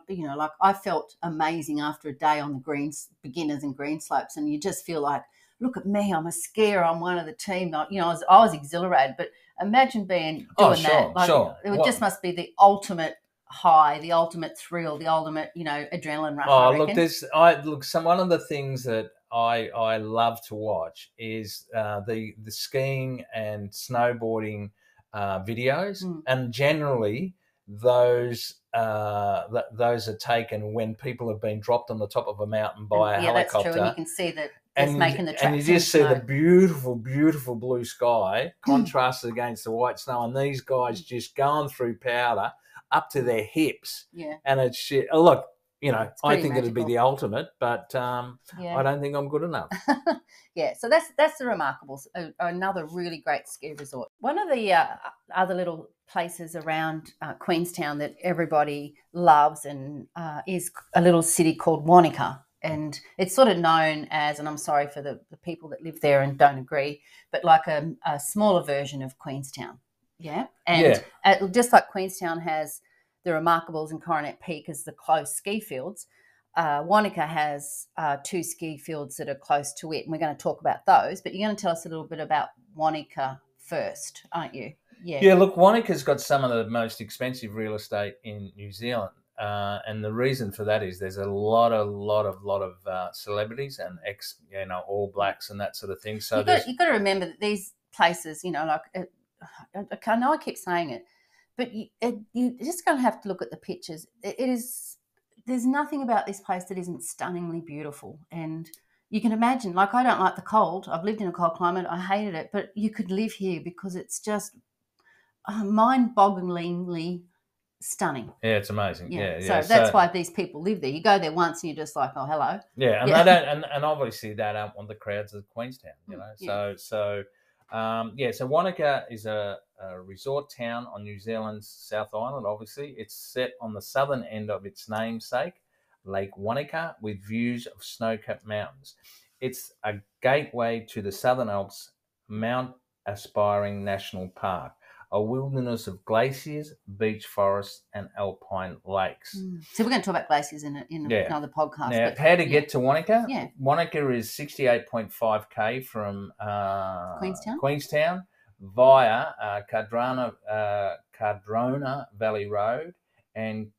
I felt amazing after a day on the beginners and green slopes, and you just feel like, look at me, I'm a skier, I'm one of the team. I was exhilarated, but imagine doing that. It just must be the ultimate high, the ultimate thrill, the ultimate, adrenaline rush. One of the things that I love to watch is the skiing and snowboarding videos, and generally those are taken when people have been dropped on the top of a mountain by a helicopter. That's true, and you can see that it's making the tracks. And you just see the beautiful, beautiful blue sky contrasted against the white snow, and these guys just going through powder up to their hips. Yeah. And it's shit. Look, I think it'd be magical. the ultimate, but I don't think I'm good enough. Yeah, so that's the Remarkables, another really great ski resort. One of the other little places around Queenstown that everybody loves and is a little city called Wanaka. And it's sort of known as, and I'm sorry for the people that live there and don't agree, but like a smaller version of Queenstown. Yeah. And just like Queenstown has the Remarkables and Coronet Peak as the close ski fields, Wanaka has 2 ski fields that are close to it. And we're going to talk about those, but you're going to tell us a little bit about Wanaka first, aren't you? Yeah, look, Wanaka's got some of the most expensive real estate in New Zealand. And the reason for that is there's a lot of celebrities and All Blacks and that sort of thing. So you've got to remember that these places, I know I keep saying it, but you're just going to have to look at the pictures. There's there's nothing about this place that isn't stunningly beautiful. And you can imagine, like, I don't like the cold. I've lived in a cold climate. I hated it. But you could live here because it's just mind-bogglingly stunning. Yeah, it's amazing. So that's why these people live there. You go there once and you're just like, oh, hello. Yeah, and they don't, and obviously they don't want the crowds of Queenstown, you know. So Wanaka is a resort town on New Zealand's South Island. Obviously, it's set on the southern end of its namesake, Lake Wanaka, with views of snow-capped mountains. It's a gateway to the Southern Alps, Mount Aspiring National Park, a wilderness of glaciers, beech forests, and alpine lakes. So we're going to talk about glaciers in another podcast. Now, how to get to Wanaka? Yeah. Wanaka is 68.5 km from Queenstown via Cardrona Valley Road and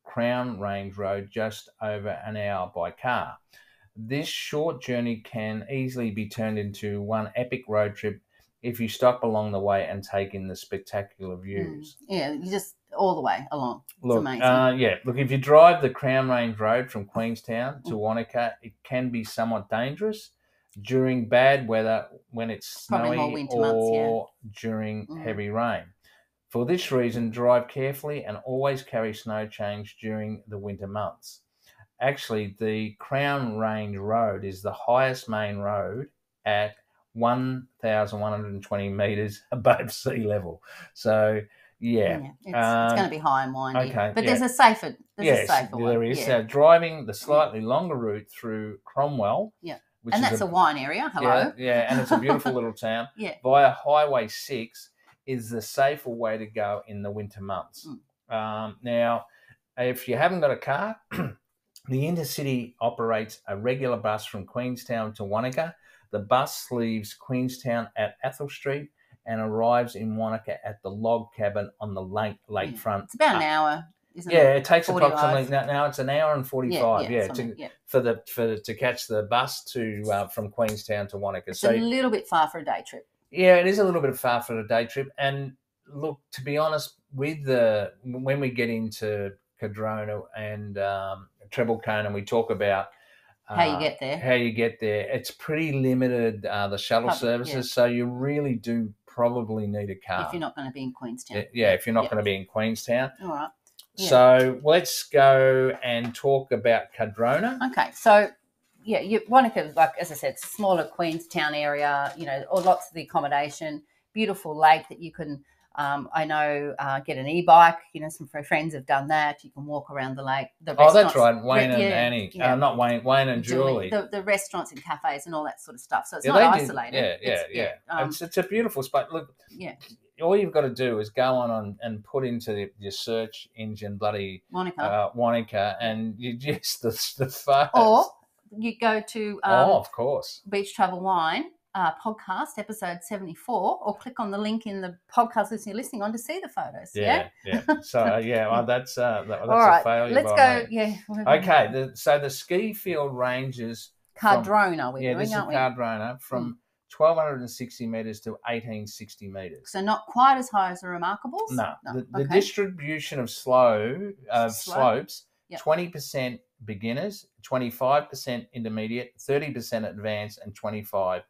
Crown Range Road, just over an hour by car. This short journey can easily be turned into one epic road trip if you stop along the way and take in the spectacular views. Yeah, you just all the way along. It's amazing. Look, if you drive the Crown Range Road from Queenstown to Wanaka, it can be somewhat dangerous during bad weather when it's snowy or during heavy rain. For this reason, drive carefully and always carry snow change during the winter months. Actually, the Crown Range Road is the highest main road at 1,120 metres above sea level. So, it's going to be high and windy. Okay, but there's a safer one. There is. Yeah. Driving the slightly longer route through Cromwell. Yeah. And that's a wine area. Hello. Yeah, and it's a beautiful little town. Yeah. Via Highway 6 is the safer way to go in the winter months. Now, if you haven't got a car, the Intercity operates a regular bus from Queenstown to Wanaka. The bus leaves Queenstown at Athol Street and arrives in Wanaka at the log cabin on the lakefront. It's about an hour, isn't it? Yeah, it takes approximately now it's an hour and 45. To catch the bus to from Queenstown to Wanaka. It's a little bit far for a day trip. Yeah, it is a little bit far for a day trip. And look, to be honest, when we get into Cardrona and Treble Cone and we talk about how you get there, it's pretty limited, the shuttle services, so you really do probably need a car if you're not going to be in Queenstown. If you're not going to be in Queenstown. All right. Yeah. So let's go and talk about Cardrona. Okay, so Wanaka, like as I said, it's a smaller Queenstown area. Or lots of the accommodation, beautiful lake that you can. I know, get an e-bike. Some friends have done that. You can walk around the lake. That's right. Wayne and Annie. Not Wayne. Wayne and Julie. The restaurants and cafes and all that sort of stuff. So it's not isolated. It's a beautiful spot. Look, all you've got to do is go on and put into your search engine bloody Wanaka, and you just the photos. Or you go to of course, Beach Travel Wine. Podcast episode 74, or click on the link in the podcast list you're listening on to see the photos. So that's all right, a failure. Let's go. Okay, so the ski field ranges Cardrona. This is Cardrona from 1,260 metres to 1,860 metres. So not quite as high as the Remarkables. No. The distribution of slopes: 20% beginners, 25% intermediate, 30% advanced, and 25%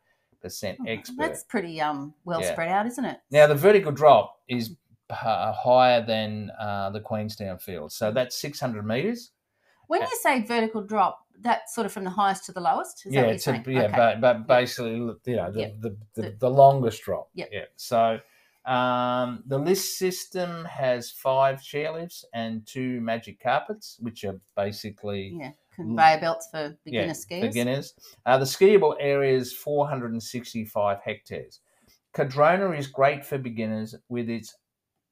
expert. That's pretty well spread out, isn't it? Now the vertical drop is higher than the Queenstown field, so that's 600 metres. When you say vertical drop, that's sort of from the highest to the lowest. Is that what you're saying? But basically, the longest drop. Yep. Yeah. So the lift system has 5 chairlifts and 2 magic carpets, which are basically conveyor belts for beginner skiers. The skiable area is 465 hectares. Cardrona is great for beginners with its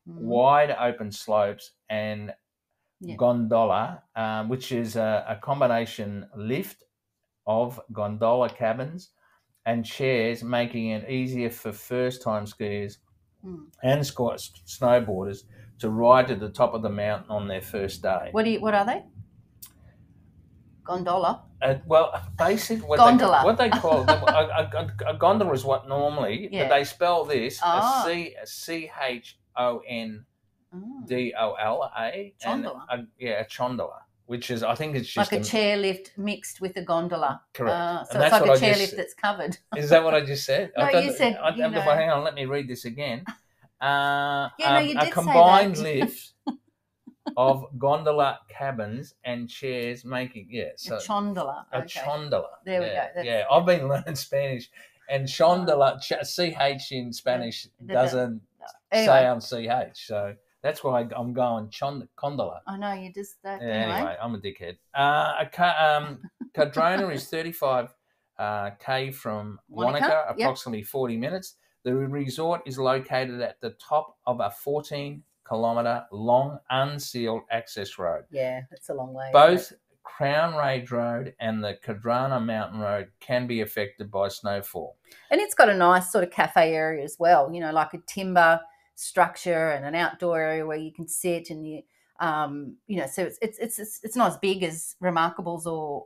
wide open slopes and gondola, which is a combination lift of gondola cabins and chairs, making it easier for first-time skiers and snowboarders to ride to the top of the mountain on their first day. What are they? Gondola. Basically, gondola. What they call a gondola is what normally, but they spell this CHONDOLA. Chondola. A chondola. which is, I think it's like just a chairlift mixed with a gondola. correct. So it's like a chairlift that's covered. Is that what I just said? No, you said, hang on, let me read this again. you did combined say that. lift of gondola cabins and chairs making, so a chondola. A chondola. There we go. Yeah, I've been learning Spanish, and chondola, CH in Spanish doesn't say on CH, so that's why I'm going condola. I know, you just... anyway, I'm a dickhead. Cardrona is 35 K from Wanaka, approximately 40 minutes. The resort is located at the top of a 14-kilometre long unsealed access road. Yeah, it's a long way. Both Crown Range Road and the Cardrona Mountain Road can be affected by snowfall. And it's got a nice sort of cafe area as well, like a timber structure and an outdoor area where you can sit and so it's not as big as Remarkables or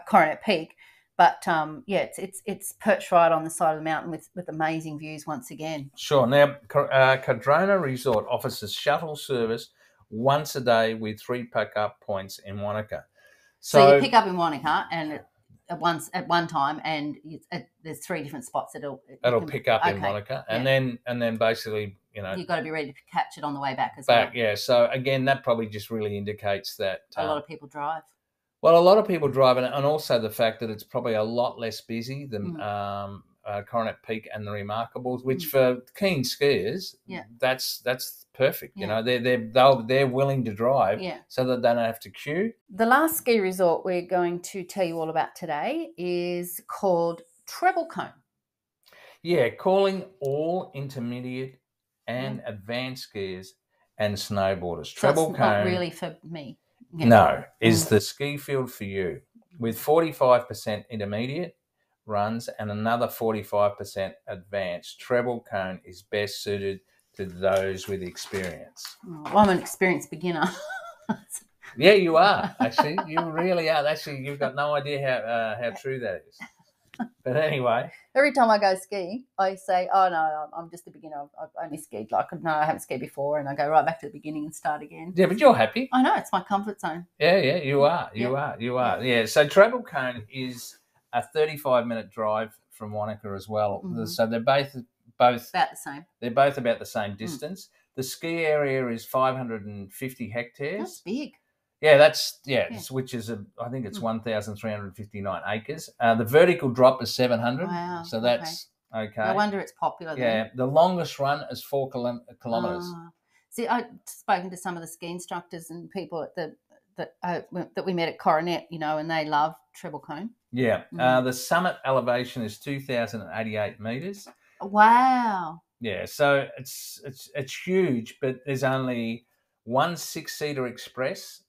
Coronet Peak, but it's perched right on the side of the mountain with amazing views once again. Sure. Now, Cardrona Resort offers a shuttle service once a day with 3 pickup points in Wanaka. So you pick up in Wanaka and at one time, and there's 3 different spots that'll pick up in Wanaka, and then basically you've got to be ready to catch it on the way back as well. Yeah. So again, that probably just really indicates that a lot of people drive. Well, a lot of people drive, and also the fact that it's probably a lot less busy than Coronet Peak and the Remarkables, which for keen skiers, that's perfect. Yeah. They're willing to drive, so that they don't have to queue. The last ski resort we're going to tell you all about today is called Treble Cone. Yeah, calling all intermediate and advanced skiers and snowboarders. Treble Cone, not really for me. Yeah. No, is the ski field for you, with 45% intermediate runs and another 45% advanced. Treble Cone is best suited to those with experience. Well, I'm an experienced beginner. Yeah, you are, actually. You really are. Actually, you've got no idea how true that is. But anyway. Every time I go skiing, I say, oh, no, I'm just a beginner. I've only skied. I haven't skied before. And I go right back to the beginning and start again. Yeah, but you're happy. I know. It's my comfort zone. Yeah, you are. You are. Yeah, so Treble Cone is a 35-minute drive from Wanaka as well. Mm-hmm. So they're both about the same. They're both about the same distance. The ski area is 550 hectares. That's big. Yeah, which is I think it's 1,359 acres. The vertical drop is 700. Wow. So that's okay. No wonder it's popular then. Yeah, the longest run is 4 kilometres. See, I've spoken to some of the ski instructors and people at that we met at Coronet, and they love Treble Cone. Yeah. The summit elevation is 2,088 metres. Wow. Yeah, so it's huge, but there's only one 6-seater express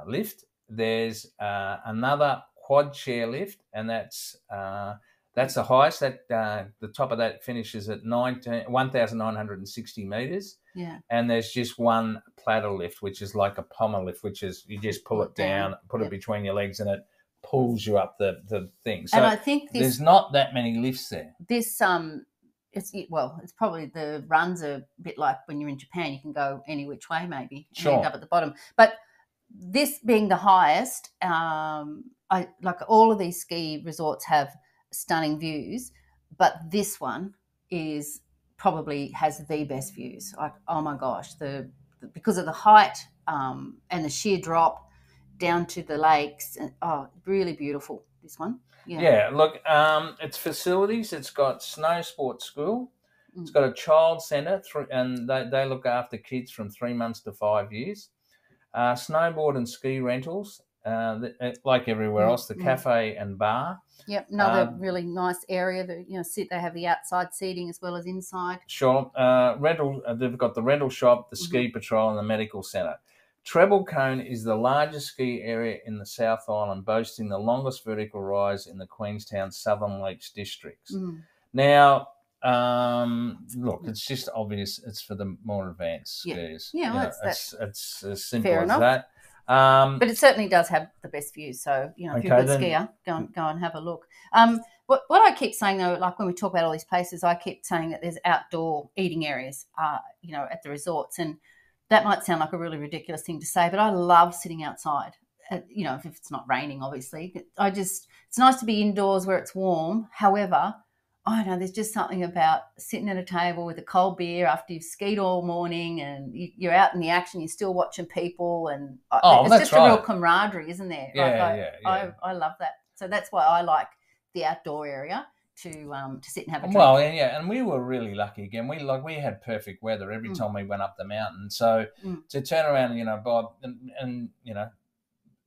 lift. There's another quad chair lift, and that's the highest. The top of that finishes at 1,960 metres. Yeah. And there's just one platter lift, which is like a pommel lift, which is you just pull it down, put it between your legs, and it pulls you up the thing. So and I think there's not that many lifts there. This it's probably the runs are a bit like when you're in Japan, you can go any which way maybe and end up at the bottom. But this being the highest, I like all of these ski resorts have stunning views, but this one is probably has the best views. Like, oh my gosh, because of the height and the sheer drop down to the lakes, and really beautiful, this one. Yeah, look, its facilities, it's got snow sports school, it's got a child centre, and they look after kids from 3 months to 5 years. Snowboard and ski rentals, like everywhere else, the cafe and bar. Yep, another really nice area that they have the outside seating as well as inside. Sure, rental. They've got the rental shop, the ski patrol, and the medical centre. Treble Cone is the largest ski area in the South Island, boasting the longest vertical rise in the Queenstown Southern Lakes districts. Now, look, it's just obvious it's for the more advanced skiers. Yeah, well, it's as simple as that. But it certainly does have the best views. So, if you're a good skier, go and have a look. What I keep saying, though, like when we talk about all these places, I keep saying that there's outdoor eating areas, at the resorts. And that might sound like a really ridiculous thing to say, but I love sitting outside. You know, if it's not raining, obviously. It's nice to be indoors where it's warm. However, I don't know, there's just something about sitting at a table with a cold beer after you've skied all morning and you're out in the action, you're still watching people, and it's just a real camaraderie, isn't there? I love that. So that's why I like the outdoor area to sit and have a drink. Well, and we were really lucky again. We had perfect weather every time we went up the mountain. So to turn around, you know, Bob, and you know,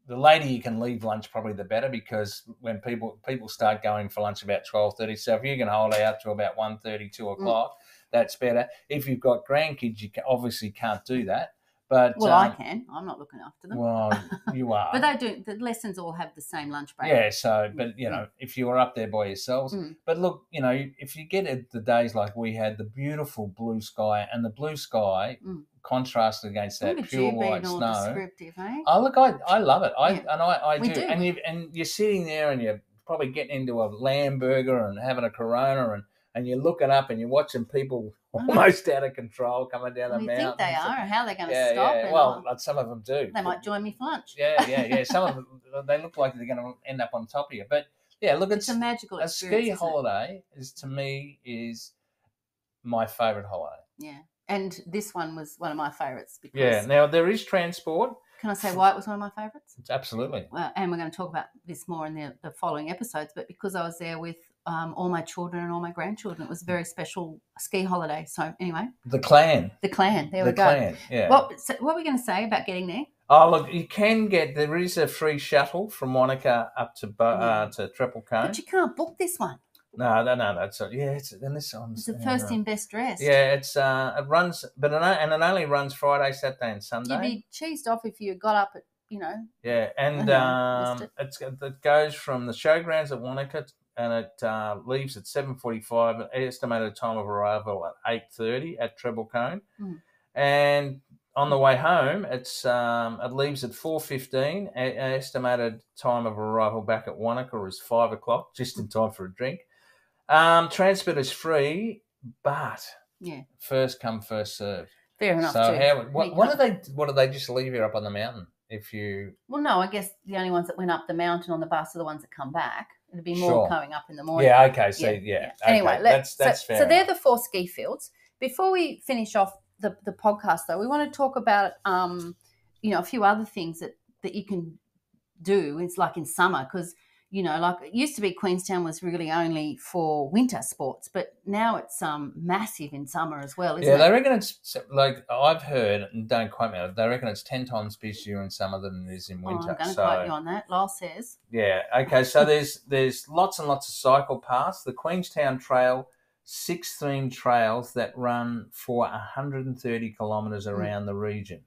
the later you can leave lunch, probably the better, because when people start going for lunch about 12:30. So if you can hold out to about 1:30, 2 o'clock, that's better. If you've got grandkids, you obviously can't do that. But I can. I'm not looking after them. Well, you are. But they do. The lessons all have the same lunch break. Yeah. So, but you know, if you were up there by yourselves, but look, you know, if you get the days like we had, the beautiful blue sky, and the blue sky contrasted against that pure white snow. Descriptive, eh? Oh, look, I love it. I We do. And you're sitting there and you're probably getting into a lamb burger and having a Corona, and you're looking up and you're watching people almost out of control coming down the mountain. You think they are, or how they're going to stop? Yeah. Well, some of them do. They might join me for lunch. Yeah. Some of them, they look like they're going to end up on top of you. But yeah, look, it's a magical experience. A ski holiday to me is my favourite holiday. Yeah, and this one was one of my favourites. Now there is transport. Can I say why it was one of my favourites? Absolutely. Well, and we're going to talk about this more in the following episodes, but because I was there with all my children and all my grandchildren, it was a very special ski holiday. So anyway. The clan. There we go. The clan, yeah. What were we going to say about getting there? Oh, look, you can there is a free shuttle from Wanaka up to Triple Cone. But you can't book this one. No, that's it's the first in best dressed. Yeah, it runs, but it only runs Friday, Saturday, and Sunday. You'd be cheesed off if you got up at, you know. Yeah, and it goes from the showgrounds at Wanaka, and it leaves at 7:45. Estimated time of arrival at 8:30 at Treble Cone, and on the way home, it leaves at 4:15. Estimated time of arrival back at Wanaka is 5 o'clock, just in time for a drink. Transport is free, but first come, first served. Fair enough. So what do they just leave you up on the mountain? Well, no, I guess the only ones that went up the mountain on the bus are the ones that come back. It'd be more coming up in the morning. Yeah, okay. So Okay. Anyway, that's fair. So they're the 4 ski fields. Before we finish off the podcast, though, we want to talk about a few other things that you can do. It's like in summer, because like it used to be Queenstown was really only for winter sports, but now it's massive in summer as well, isn't it? Yeah, they reckon it's, like I've heard, and don't quote me on it, they reckon it's 10 times busier in summer than it is in winter. I'm going to quote you on that. Lyle says. Yeah, okay, so there's lots and lots of cycle paths. The Queenstown Trail, 6 themed trails that run for 130 kilometres around the region.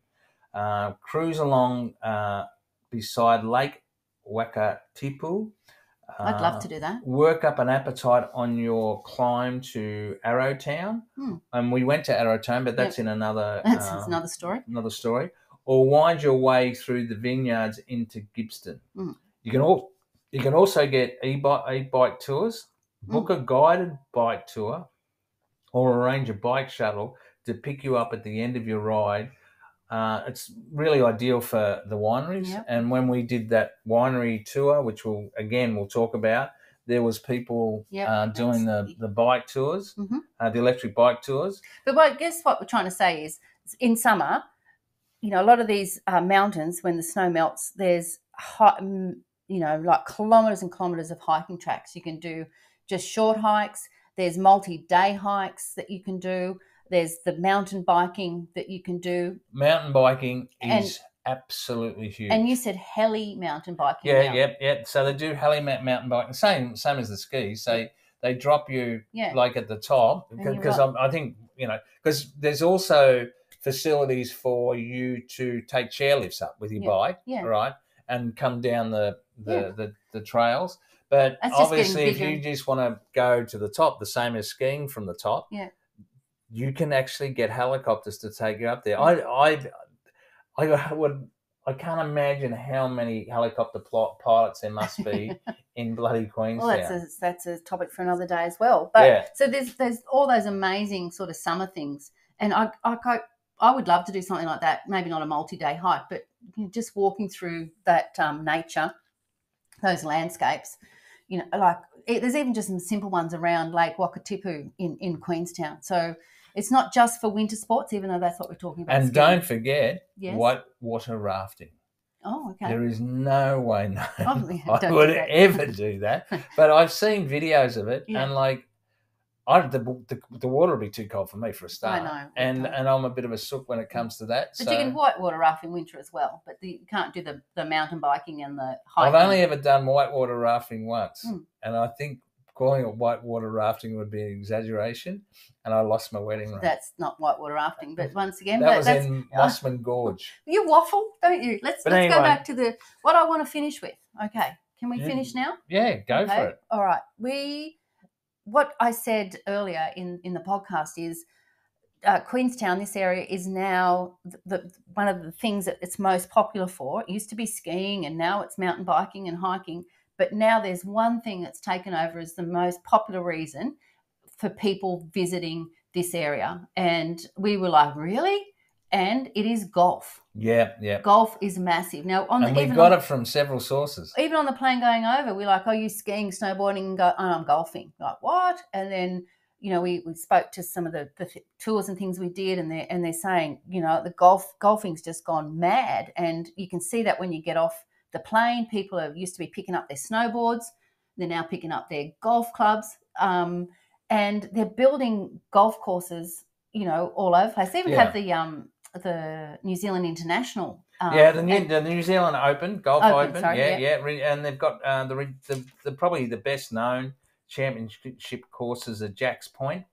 Cruise along beside Lake Wakatipu. I'd love to do that. Work up an appetite on your climb to Arrowtown. And we went to Arrowtown, but that's in another... That's another story. Another story. Or wind your way through the vineyards into Gippsland. You can also get e-bike tours, book a guided bike tour, or arrange a bike shuttle to pick you up at the end of your ride. It's really ideal for the wineries. Yep. And when we did that winery tour, which we'll talk about, there was people doing the bike tours, the electric bike tours. But I guess what we're trying to say is in summer, a lot of these mountains, when the snow melts, there's, like kilometres and kilometres of hiking tracks. You can do just short hikes. There's multi-day hikes that you can do. There's the mountain biking that you can do. Mountain biking is absolutely huge. And you said heli mountain biking. Yeah. So they do heli mountain biking, same as the skis. So they drop you like at the top, because I think because there's also facilities for you to take chairlifts up with your bike, right, and come down the trails. But obviously, if you just want to go to the top, the same as skiing from the top, you can actually get helicopters to take you up there. I can't imagine how many helicopter pilots there must be in bloody Queenstown. Well, that's a topic for another day as well. But so there's all those amazing sort of summer things, and I I would love to do something like that. Maybe not a multi-day hike, but just walking through that nature, those landscapes. Like there's even just some simple ones around Lake Wakatipu in Queenstown. So it's not just for winter sports, even though that's what we're talking about. And skiing. don't forget whitewater rafting. Oh, okay. There is no way I don't would do that. ever do that. But I've seen videos of it, and like, the water will be too cold for me for a start. I know. And I'm a bit of a sook when it comes to that. But you can whitewater raft in winter as well. But you can't do the mountain biking and the hiking. I've only ever done whitewater rafting once, and I think calling it whitewater rafting would be an exaggeration, and I lost my wedding ring. That's not whitewater rafting, but once again... that was in Mossman Gorge. You waffle, don't you? Let's go back to what I want to finish with. Okay, can we finish now? Yeah, go for it. All right. What I said earlier in the podcast is Queenstown, this area, is now one of the things that it's most popular for. It used to be skiing, and now it's mountain biking and hiking. But now there's one thing that's taken over as the most popular reason for people visiting this area. And we were like, really? And it is golf. Yeah. Golf is massive. Now, we've got it from several sources. Even on the plane going over, we're like, are you skiing, snowboarding? And I'm golfing. Like, what? And then, we spoke to some of the tours and things we did, and they're saying, the golfing's just gone mad. And you can see that when you get off the plane. People used to be picking up their snowboards. They're now picking up their golf clubs. And they're building golf courses, all over the place. They even have the New Zealand International. The New Zealand Open, Golf Open. Sorry, and they've got the probably the best known championship courses are Jack's Point,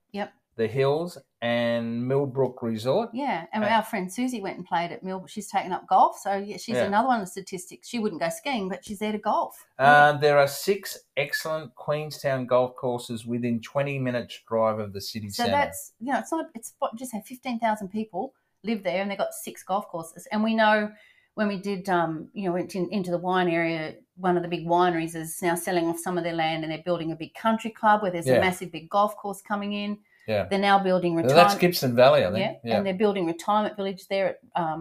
the Hills, and Millbrook Resort. Yeah, and our friend Susie went and played at Millbrook. She's taken up golf, so she's another one of the statistics. She wouldn't go skiing, but she's there to golf. There are 6 excellent Queenstown golf courses within 20 minutes drive of the city centre. So that's it's just had 15,000 people live there, and they've got 6 golf courses. And we know when we did, went into the wine area, one of the big wineries is now selling off some of their land, and they're building a big country club where there's a massive big golf course coming in. Yeah, they're now building retirement. That's Gibson Valley, I think. Yeah, and they're building retirement village there at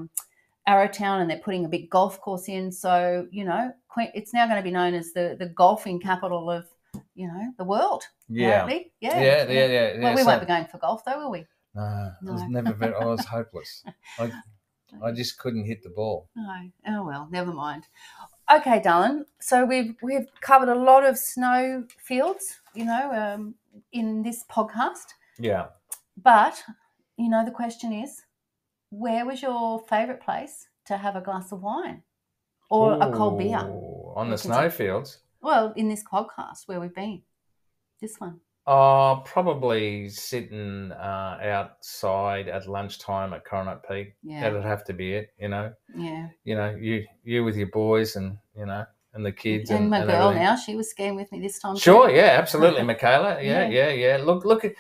Arrowtown, and they're putting a big golf course in. So it's now going to be known as the golfing capital of the world. Yeah, apparently. Yeah. Well, we won't be going for golf though, will we? No. I was never. I was hopeless. I just couldn't hit the ball. No. Oh well, never mind. Okay, darling. So we've covered a lot of snow fields, in this podcast. Yeah. But, the question is, where was your favourite place to have a glass of wine or a cold beer? On the snowfields? Well, in this podcast where we've been. This one. Probably sitting outside at lunchtime at Coronet Peak. Yeah. That'd have to be it, Yeah. You with your boys and the kids. And my girl everything. now, she was skiing with me this time. Sure, yeah, absolutely, Michaela. Yeah. Look at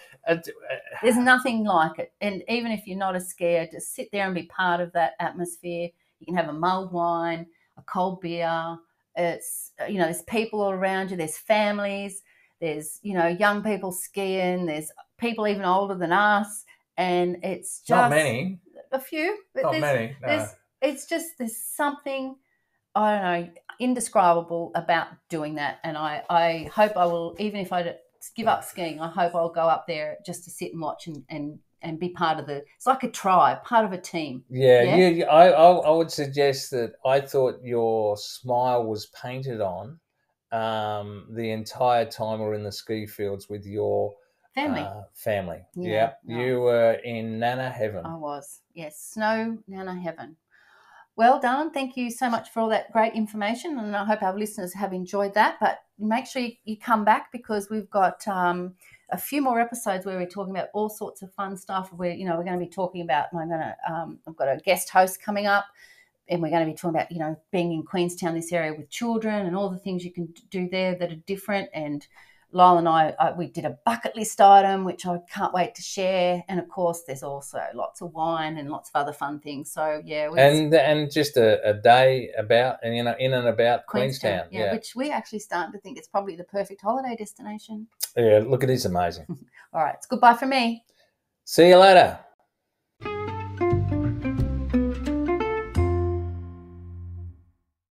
there's nothing like it. And even if you're not a skier, just sit there and be part of that atmosphere. You can have a mulled wine, a cold beer. It's, there's people all around you. There's families. There's, young people skiing. There's people even older than us. And it's just... Not many. A few. But Not many, no. It's just, there's something, I don't know, indescribable about doing that. And I hope I will, even if I give up skiing, I hope I'll go up there just to sit and watch and be part of it's like a tribe, part of a team. Yeah. I would suggest that I thought your smile was painted on the entire time we're in the ski fields with your family. Yeah. No. You were in Nana heaven. I was. Yes, snow Nana heaven. Well, darling, thank you so much for all that great information, and I hope our listeners have enjoyed that. But make sure you come back, because we've got a few more episodes where we're talking about all sorts of fun stuff. We're going to be talking about. I've got a guest host coming up, and we're going to be talking about being in Queenstown, this area with children, and all the things you can do there that are different. And Lyle and I we did a bucket list item, which I can't wait to share. And of course, there's also lots of wine and lots of other fun things. So yeah, and just a day about in and about Queenstown. Yeah, which we actually starting to think it's probably the perfect holiday destination. Yeah, look, it is amazing. All right, it's goodbye from me. See you later.